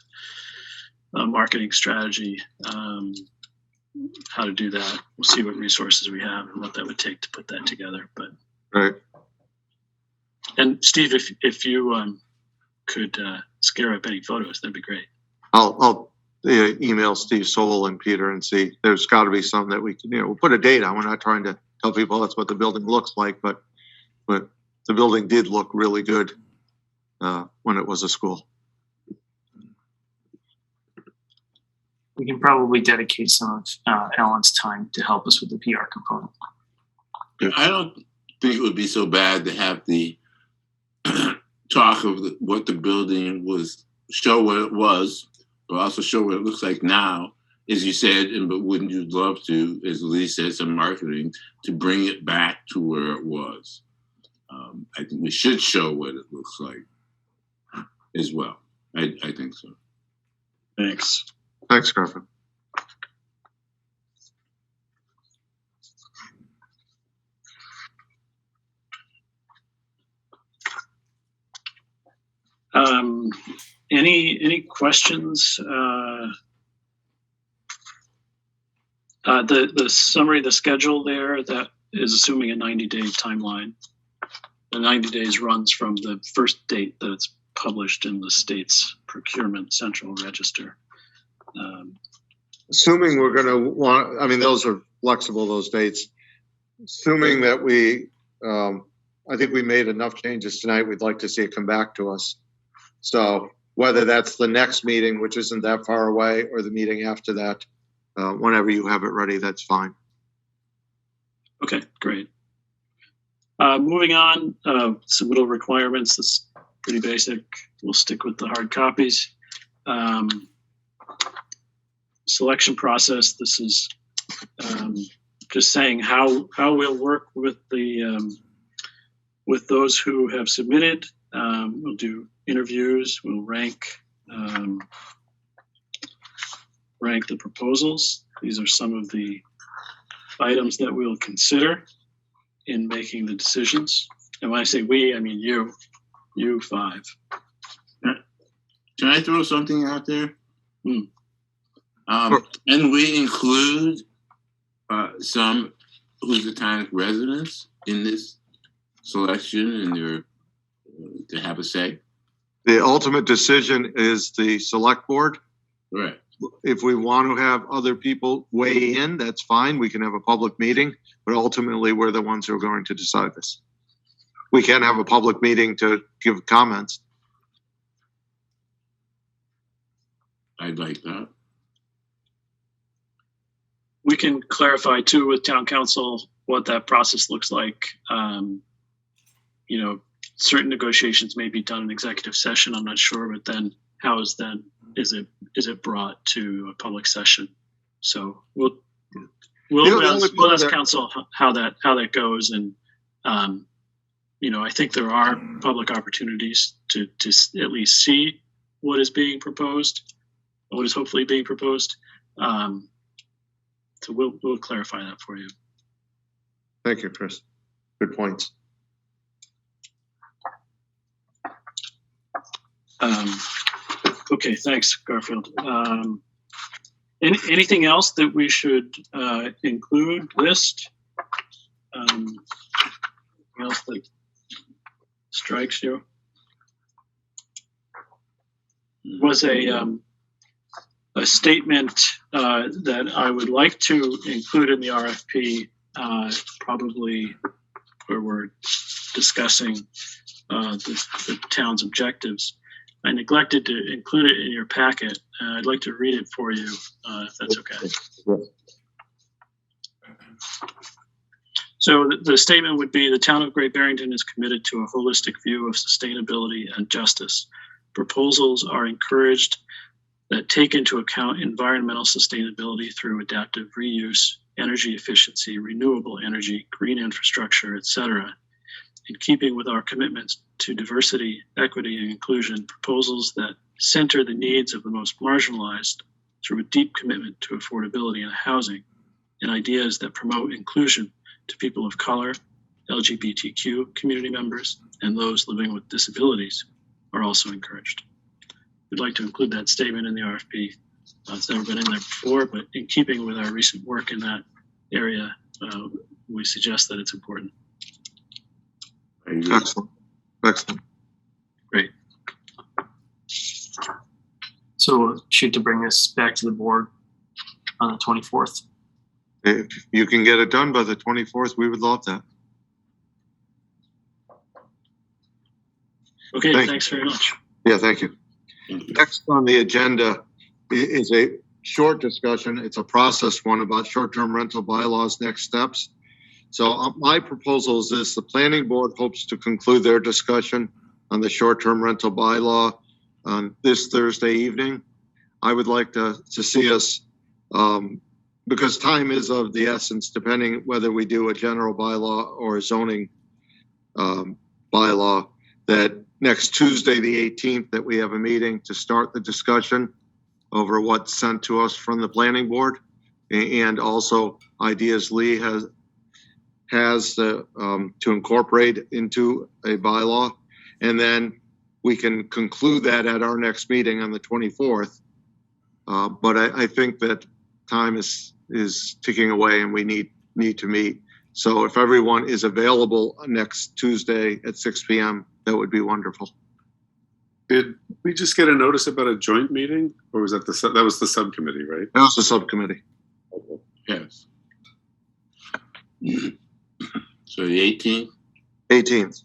S6: a marketing strategy, how to do that. We'll see what resources we have and what that would take to put that together. But
S1: right.
S6: And Steve, if you could scare up any photos, that'd be great.
S1: I'll email Steve Soul and Peter and see. There's got to be some that we can, we'll put a date on. We're not trying to tell people that's what the building looks like, but the building did look really good when it was a school.
S5: We can probably dedicate some of Ellen's time to help us with the PR component.
S10: I don't think it would be so bad to have the talk of what the building was, show what it was, but also show what it looks like now, as you said, but wouldn't you love to, as Lee said, some marketing to bring it back to where it was? I think we should show what it looks like as well. I think so.
S6: Thanks.
S1: Thanks, Garfield.
S6: Any questions? The summary, the schedule there, that is assuming a 90-day timeline. The 90 days runs from the first date that it's published in the state's procurement central register.
S1: Assuming we're going to want, I mean, those are flexible, those dates. Assuming that I think we made enough changes tonight, we'd like to see it come back to us. So whether that's the next meeting, which isn't that far away, or the meeting after that, whenever you have it ready, that's fine.
S6: Okay, great. Moving on, submittal requirements. That's pretty basic. We'll stick with the hard copies. Selection process. This is just saying how we'll work with the with those who have submitted. We'll do interviews. We'll rank the proposals. These are some of the items that we'll consider in making the decisions. And when I say we, I mean you five.
S10: Can I throw something out there? And we include some Housatonic residents in this selection and to have a say?
S1: The ultimate decision is the select board.
S10: Right.
S1: If we want to have other people weigh in, that's fine. We can have a public meeting, but ultimately we're the ones who are going to decide this. We can have a public meeting to give comments.
S10: I'd like that.
S6: We can clarify too with town council what that process looks like. Certain negotiations may be done in executive session. I'm not sure, but then is it brought to a public session? So we'll ask council how that goes, and I think there are public opportunities to at least see what is being proposed, what is hopefully being proposed. So we'll clarify that for you.
S1: Thank you, Chris. Good points.
S6: Okay, thanks, Garfield. Anything else that we should include, list? Anything else that strikes you? Was a statement that I would like to include in the RFP, probably where we're discussing the town's objectives. I neglected to include it in your packet. I'd like to read it for you, if that's okay. So the statement would be: the town of Great Barrington is committed to a holistic view of sustainability and justice. Proposals are encouraged that take into account environmental sustainability through adaptive reuse, energy efficiency, renewable energy, green infrastructure, etc. In keeping with our commitments to diversity, equity, and inclusion, proposals that center the needs of the most marginalized through a deep commitment to affordability and housing, and ideas that promote inclusion to people of color, LGBTQ community members, and those living with disabilities are also encouraged. We'd like to include that statement in the RFP. It's never been in there before, but in keeping with our recent work in that area, we suggest that it's important.
S1: Excellent. Excellent.
S6: Great.
S5: So we'll shoot to bring this back to the board on the 24th.
S1: If you can get it done by the 24th, we would love that.
S6: Okay,
S1: Thank
S6: thanks very much.
S1: Yeah, thank you. Next on the agenda is a short discussion. It's a process one about short-term rental bylaws, next steps. So my proposal is this: the planning board hopes to conclude their discussion on the short-term rental bylaw on this Thursday evening. I would like to see us, because time is of the essence, depending whether we do a general bylaw or a zoning bylaw, that next Tuesday, the 18th, that we have a meeting to start the discussion over what's sent to us from the planning board, and also ideas Lee has to incorporate into a bylaw. And then we can conclude that at our next meeting on the 24th. But I think that time is ticking away and we need to meet. So if everyone is available next Tuesday at 6 p.m., that would be wonderful.
S3: Did we just get a notice about a joint meeting, or was that that was the subcommittee, right?
S1: That was the subcommittee.
S10: Yes. So the 18th?
S1: 18th.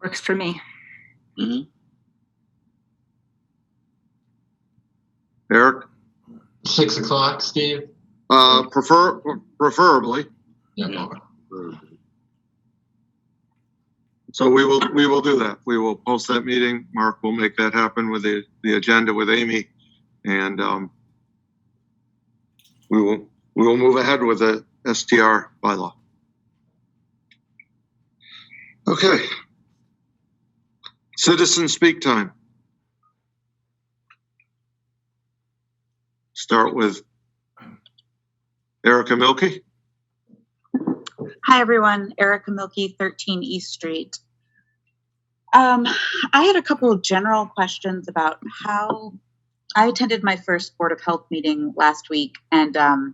S2: Works for me.
S10: Mm-hmm.
S1: Eric?
S4: 6 o'clock, Steve?
S1: Preferably.
S4: Yeah.
S1: So we will do that. We will post that meeting. Mark will make that happen with the agenda with Amy, and we will move ahead with the STR bylaw. Okay. Citizen speak time. Start with Erica Milkey.
S16: Hi, everyone. Erica Milkey, 13 East Street. I had a couple of general questions about how I attended my first Board of Health meeting last week, and I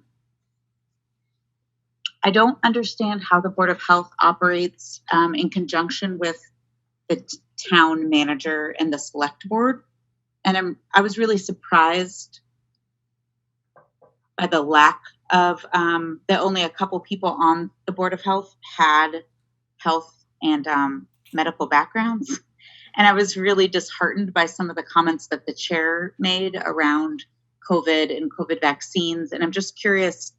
S16: don't understand how the Board of Health operates in conjunction with the town manager and the select board. And I was really surprised by the lack of that only a couple people on the Board of Health had health and medical backgrounds. And I was really disheartened by some of the comments that the chair made around COVID and COVID vaccines. And I'm just curious,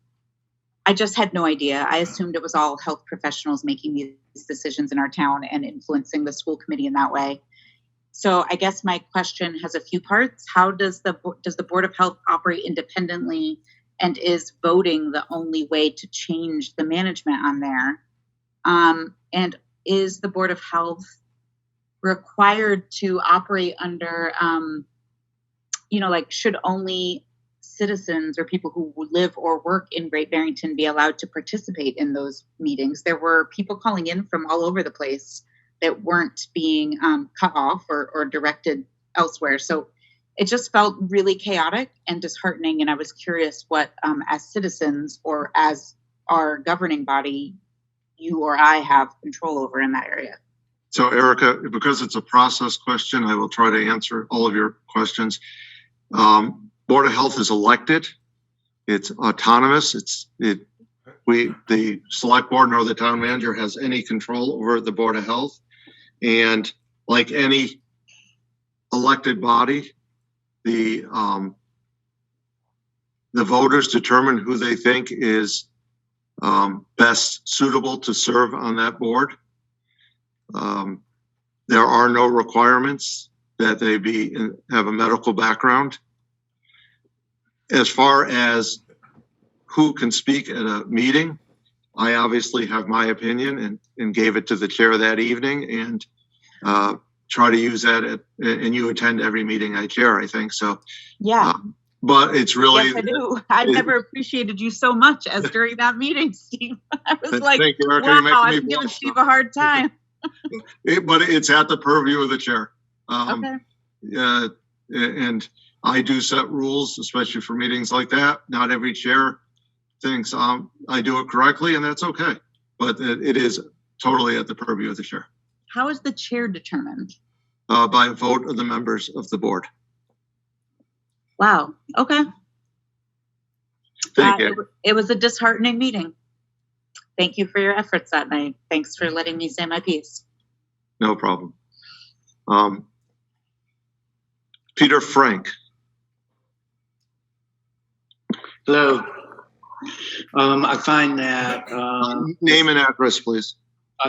S16: I just had no idea. I assumed it was all health professionals making these decisions in our town and influencing the school committee in that way. So I guess my question has a few parts. How does the Board of Health operate independently, and is voting the only way to change the management on there? And is the Board of Health required to operate under, like, should only citizens or people who live or work in Great Barrington be allowed to participate in those meetings? There were people calling in from all over the place that weren't being cut off or directed elsewhere. So it just felt really chaotic and disheartening. And I was curious what, as citizens or as our governing body, you or I have control over in that area.
S1: So Erica, because it's a process question, I will try to answer all of your questions. Board of Health is elected. It's autonomous. The select board nor the town manager has any control over the Board of Health. And like any elected body, the voters determine who they think is best suitable to serve on that board. There are no requirements that they have a medical background. As far as who can speak at a meeting, I obviously have my opinion and gave it to the chair that evening, and try to use that and you attend every meeting I chair, I think so.
S16: Yeah.
S1: But it's really.
S16: Yes, I do. I've never appreciated you so much as during that meeting, Steve. I was like,
S1: Thank you, Erica.
S16: wow, I'm giving Steve a hard time.
S1: But it's at the purview of the chair.
S16: Okay.
S1: And I do set rules, especially for meetings like that. Not every chair thinks I do it correctly, and that's okay. But it is totally at the purview of the chair.
S16: How is the chair determined?
S1: by a vote of the members of the board.
S16: Wow. Okay.
S1: Thank you.
S16: It was a disheartening meeting. Thank you for your efforts that night. Thanks for letting me say my piece.
S1: No problem. Peter Frank.
S17: Hello. I find that
S1: Name and address, please.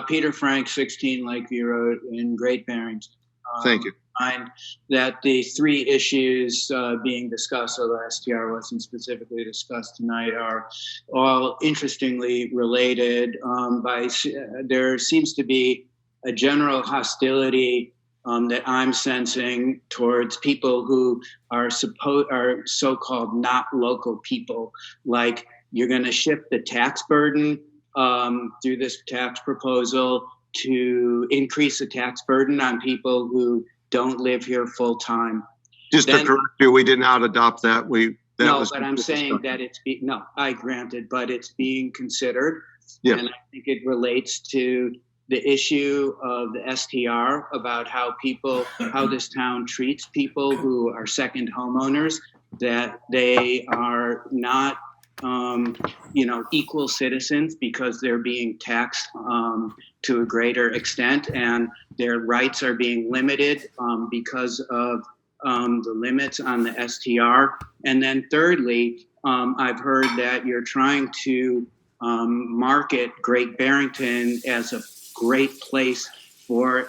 S17: Peter Frank, 16 Lakeview Road in Great Barrington.
S1: Thank you.
S17: I find that the three issues being discussed, although STR wasn't specifically discussed tonight, are all interestingly related. There seems to be a general hostility that I'm sensing towards people who are so-called not local people. Like, you're going to shift the tax burden through this tax proposal to increase the tax burden on people who don't live here full time.
S1: Just to correct you, we did not adopt that.
S17: But I'm saying that I granted, but it's being considered.
S1: Yeah.
S17: And I think it relates to the issue of the STR about how this town treats people who are second homeowners, that they are not equal citizens because they're being taxed to a greater extent, and their rights are being limited because of the limits on the STR. And then thirdly, I've heard that you're trying to market Great Barrington as a great place for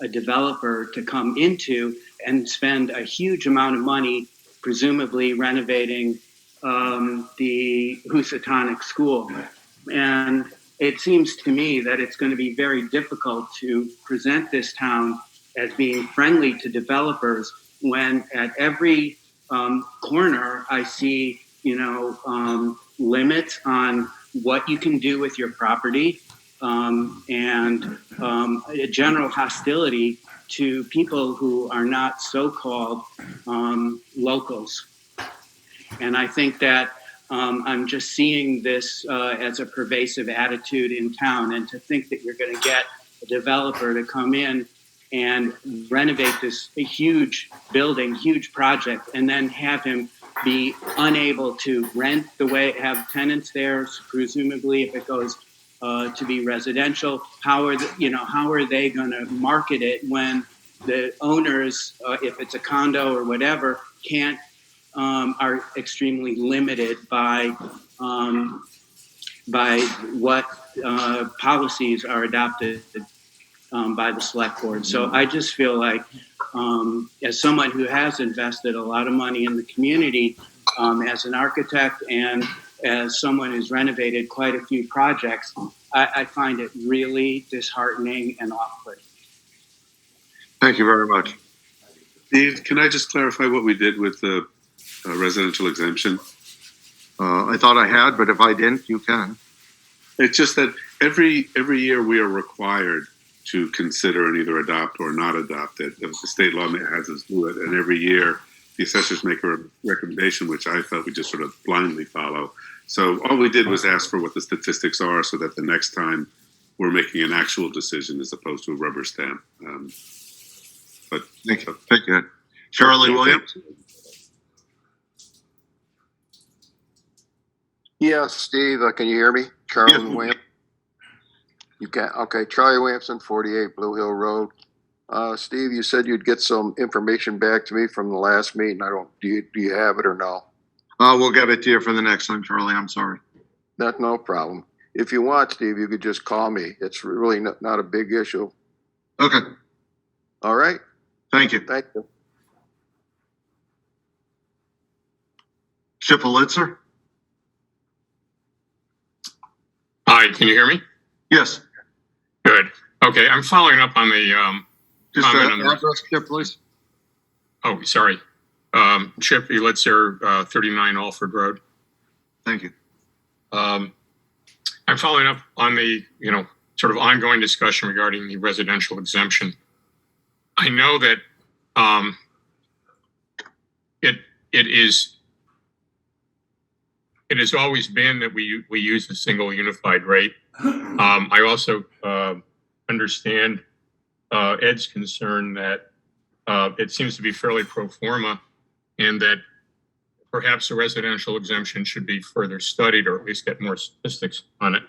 S17: a developer to come into and spend a huge amount of money, presumably renovating the Housatonic School. And it seems to me that it's going to be very difficult to present this town as being friendly to developers when at every corner I see, limits on what you can do with your property, and a general hostility to people who are not so-called locals. And I think that I'm just seeing this as a pervasive attitude in town, and to think that you're going to get a developer to come in and renovate this huge building, huge project, and then have him be unable to rent have tenants there, presumably if it goes to be residential. How are they going to market it when the owners, if it's a condo or whatever, are extremely limited by what policies are adopted by the select board. So I just feel like, as someone who has invested a lot of money in the community, as an architect and as someone who's renovated quite a few projects, I find it really disheartening and off-putting.
S1: Thank you very much.
S3: Steve, can I just clarify what we did with the residential exemption?
S1: I thought I had, but if I didn't, you can.
S3: It's just that every year we are required to consider and either adopt or not adopt it. The state law has us do it, and every year the assessors make a recommendation, which I thought we just sort of blindly follow. So all we did was ask for what the statistics are, so that the next time we're making an actual decision as opposed to a rubber stamp. But
S1: thank you. Charlie Williams.
S18: Yeah, Steve, can you hear me? Charlie Williams. You can. Okay, Charlie Williamson, 48 Blue Hill Road. Steve, you said you'd get some information back to me from the last meeting. Do you have it or no?
S1: We'll get it to you for the next time, Charlie. I'm sorry.
S18: That's no problem. If you want, Steve, you could just call me. It's really not a big issue.
S1: Okay.
S18: All right.
S1: Thank you.
S18: Thank you.
S1: Shippolitzer?
S19: Hi, can you hear me?
S1: Yes.
S19: Good. Okay, I'm following up on the
S1: Just
S19: comment on the
S1: address, Chip, please.
S19: Oh, sorry. Chip Elitzer, 39 Alford Road.
S1: Thank you.
S19: I'm following up on the, sort of ongoing discussion regarding the residential exemption. I know that it has always been that we use a single unified rate. I also understand Ed's concern that it seems to be fairly pro forma, and that perhaps a residential exemption should be further studied, or at least get more statistics on it.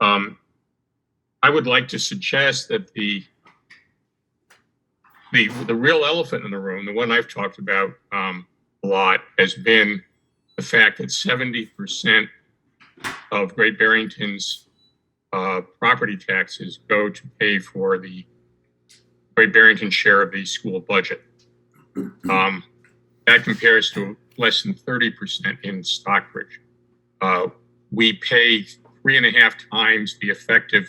S19: I would like to suggest that the real elephant in the room, the one I've talked about a lot, has been the fact that 70% of Great Barrington's property taxes go to pay for the Great Barrington share of the school budget. That compares to less than 30% in Stockbridge. We pay 3.5 times the effective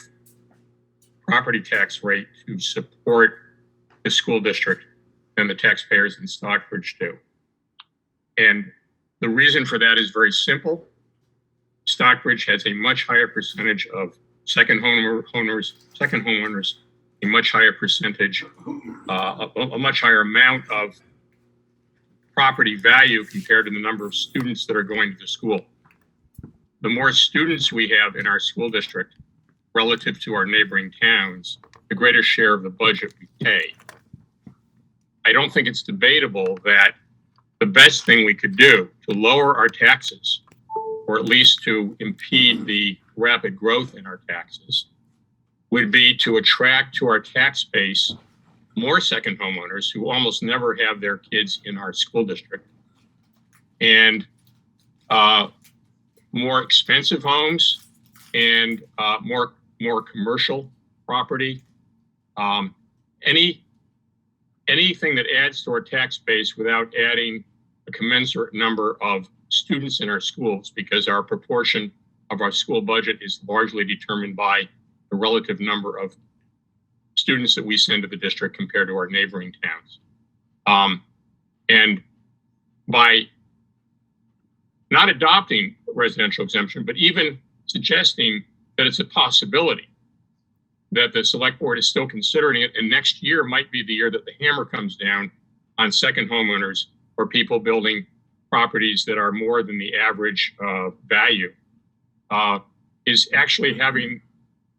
S19: property tax rate to support the school district than the taxpayers in Stockbridge do. And the reason for that is very simple. Stockbridge has a much higher percentage of second homeowners, a much higher percentage, a much higher amount of property value compared to the number of students that are going to the school. The more students we have in our school district relative to our neighboring towns, the greater share of the budget we pay. I don't think it's debatable that the best thing we could do to lower our taxes, or at least to impede the rapid growth in our taxes, would be to attract to our tax base more second homeowners who almost never have their kids in our school district, and more expensive homes, and more commercial property. Anything that adds to our tax base without adding a commensurate number of students in our schools, because our proportion of our school budget is largely determined by the relative number of students that we send to the district compared to our neighboring towns. And by not adopting residential exemption, but even suggesting that it's a possibility, that the select board is still considering it, and next year might be the year that the hammer comes down on second homeowners or people building properties that are more than the average value, is actually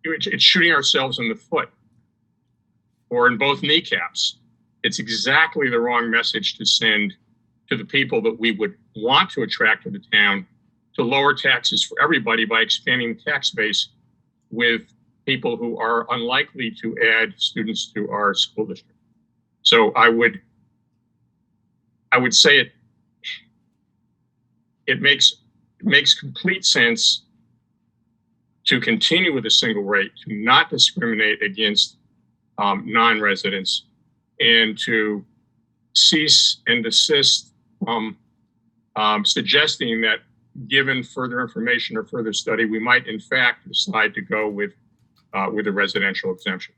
S19: it's shooting ourselves in the foot, or in both kneecaps. It's exactly the wrong message to send to the people that we would want to attract to the town, to lower taxes for everybody by expanding the tax base with people who are unlikely to add students to our school district. So I would say it makes complete sense to continue with a single rate, to not discriminate against non-residents, and to cease and desist from suggesting that, given further information or further study, we might in fact decide to go with a residential exemption.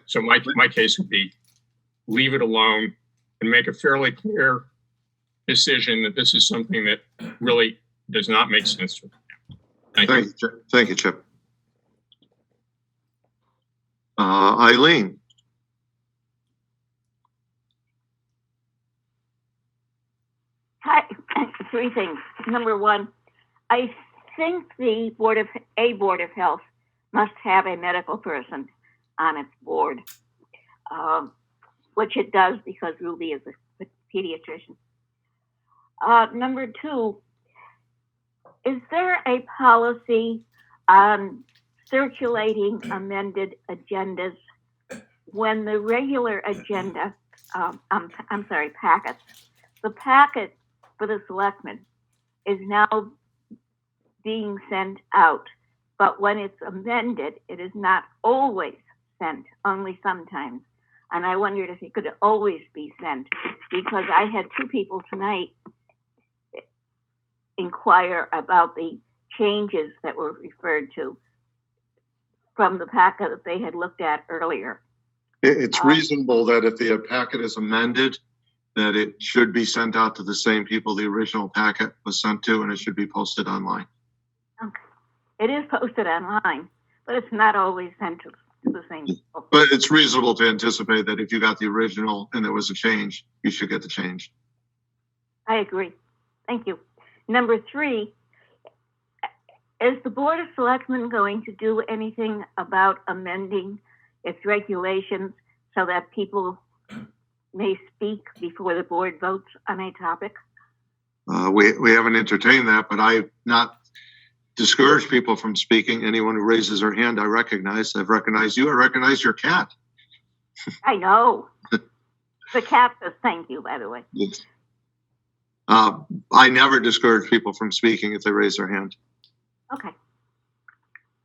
S19: So my case would be leave it alone and make a fairly clear decision that this is something that really does not make sense for them.
S1: Thank you, Chip. Eileen.
S12: Hi, 3 things. Number 1, I think the Board of Health must have a medical person on its board, which it does because Ruby is a pediatrician. Number 2, is there a policy on circulating amended agendas when the regular agenda, packets, the packet for the selectmen is now being sent out, but when it's amended, it is not always sent, only sometimes. And I wondered if it could always be sent, because I had 2 people tonight inquire about the changes that were referred to from the packet that they had looked at earlier.
S1: It's reasonable that if the packet is amended, that it should be sent out to the same people the original packet was sent to, and it should be posted online.
S12: Okay. It is posted online, but it's not always sent to the same people.
S1: But it's reasonable to anticipate that if you got the original and there was a change, you should get the change.
S12: I agree. Thank you. Number 3, is the Board of Selectmen going to do anything about amending its regulations so that people may speak before the board votes on a topic?
S1: We haven't entertained that, but I've not discouraged people from speaking. Anyone who raises their hand, I recognize. I've recognized you. I recognize your cat.
S12: I know. The cat says thank you, by the way.
S1: I never discourage people from speaking if they raise their hand.
S12: Okay.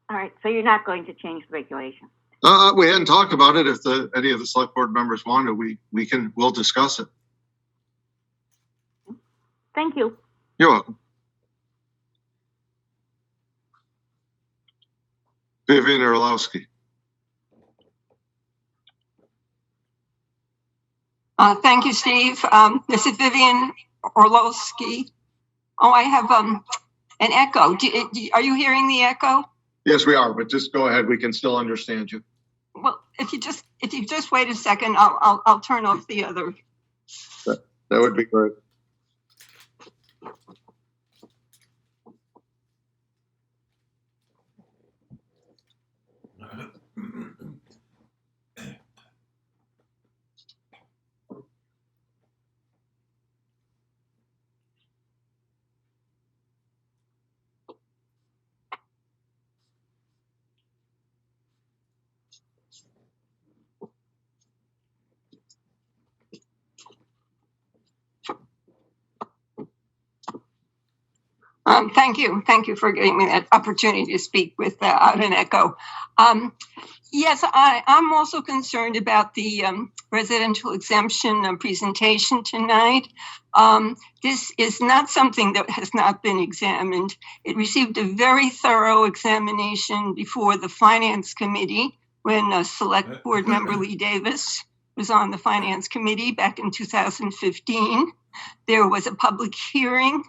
S12: All right, so you're not going to change the regulation?
S1: We hadn't talked about it. If any of the select board members want to, we'll discuss it.
S12: Thank you.
S1: You're welcome. Vivian Orlowski.
S20: Thank you, Steve. This is Vivian Orlowski. Oh, I have an echo. Are you hearing the echo?
S1: Yes, we are, but just go ahead. We can still understand you.
S20: Well, if you just wait a second, I'll turn off the other.
S1: That would be great.
S20: Thank you. Thank you for giving me that opportunity to speak without an echo. Yes, I'm also concerned about the residential exemption presentation tonight. This is not something that has not been examined. It received a very thorough examination before the Finance Committee when Select Board Member Lee Davis was on the Finance Committee back in 2015. There was a public hearing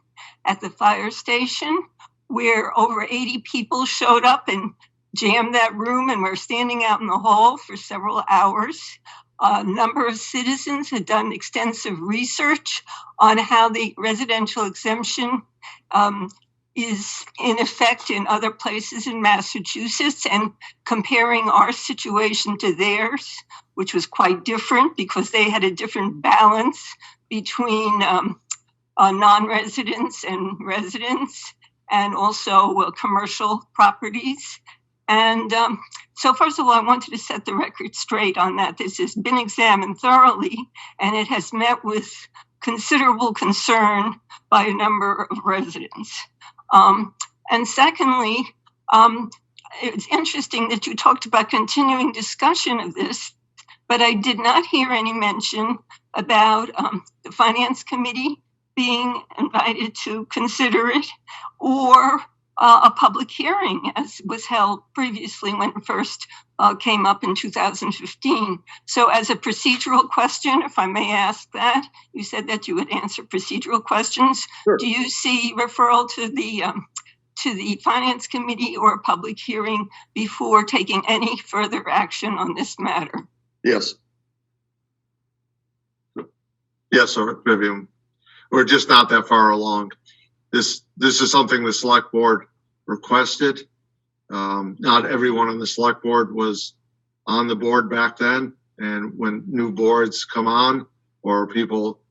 S20: at the fire station where over 80 people showed up and jammed that room and were standing out in the hall for several hours. A number of citizens had done extensive research on how the residential exemption is in effect in other places in Massachusetts and comparing our situation to theirs, which was quite different because they had a different balance between non-residents and residents, and also commercial properties. And so first of all, I wanted to set the record straight on that. This has been examined thoroughly, and it has met with considerable concern by a number of residents. And secondly, it's interesting that you talked about continuing discussion of this, but I did not hear any mention about the Finance Committee being invited to consider it, or a public hearing as was held previously when it first came up in 2015. So as a procedural question, if I may ask that, you said that you would answer procedural questions. Sure. Do you see referral to the Finance Committee or a public hearing before taking any further action on this matter?
S1: Yes. Yes, sir, Vivian. We're just not that far along. This is something the select board requested. Not everyone on the select board was on the board back then. And when new boards come on or people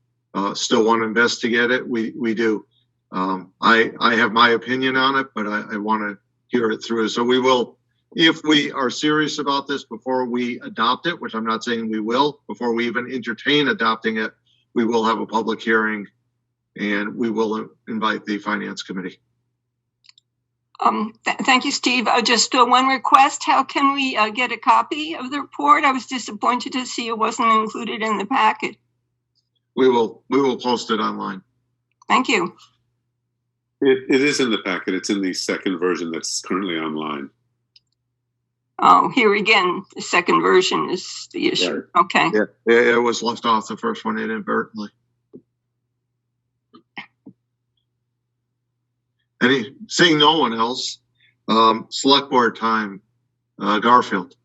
S1: still want to investigate it, we do. I have my opinion on it, but I want to hear it through. So we will, if we are serious about this before we adopt it, which I'm not saying we will, before we even entertain adopting it, we will have a public hearing and we will invite the Finance Committee.
S20: Thank you, Steve. Just one request. How can we get a copy of the report? I was disappointed to see it wasn't included in the packet.
S1: We will post it online.
S20: Thank you.
S3: It is in the packet. It's in the second version that's currently online.
S20: Oh, here again, the second version is the issue. Yeah. Okay.
S1: Yeah, it was left off the first one inadvertently. Seeing no one else, select board time, Garfield.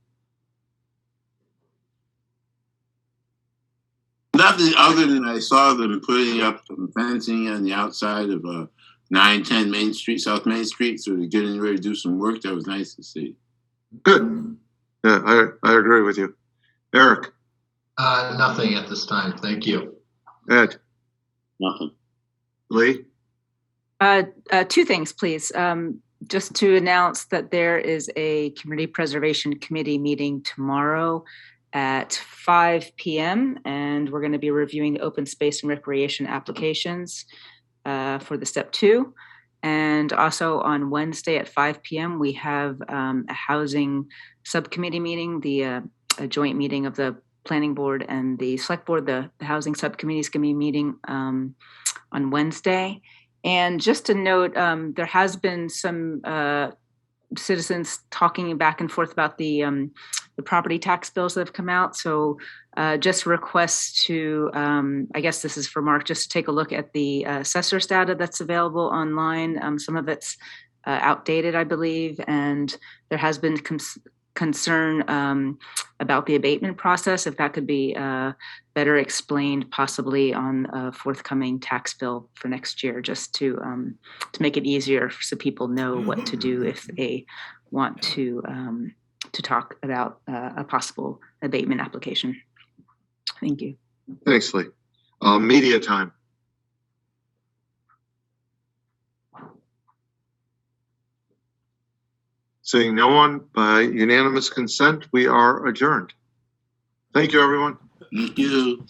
S10: Nothing other than I saw them putting up some fencing on the outside of 910 Main Street, South Main Street. So they're getting ready to do some work. That was nice to see.
S1: Good. Yeah, I agree with you. Eric,
S4: Nothing at this time. Thank you.
S1: Ed,
S10: Nothing.
S1: Lee,
S2: Two things, please. Just to announce that there is a Community Preservation Committee meeting tomorrow at 5 p.m. and we're going to be reviewing the open space and recreation applications for the step 2. And also on Wednesday at 5 p.m. we have a housing subcommittee meeting, a joint meeting of the planning board and the select board. The housing subcommittee is going to be meeting on Wednesday. And just to note, there has been some citizens talking back and forth about the property tax bills that have come out. So just request to, I guess this is for Mark, just to take a look at the assessor's data that's available online. Some of it's outdated, I believe, and there has been concern about the abatement process, if that could be better explained possibly on a forthcoming tax bill for next year, just to make it easier so people know what to do if they want to talk about a possible abatement application. Thank you.
S1: thanks, Lee. Media time. Seeing no one, by unanimous consent, we are adjourned. Thank you, everyone.
S10: Thank you.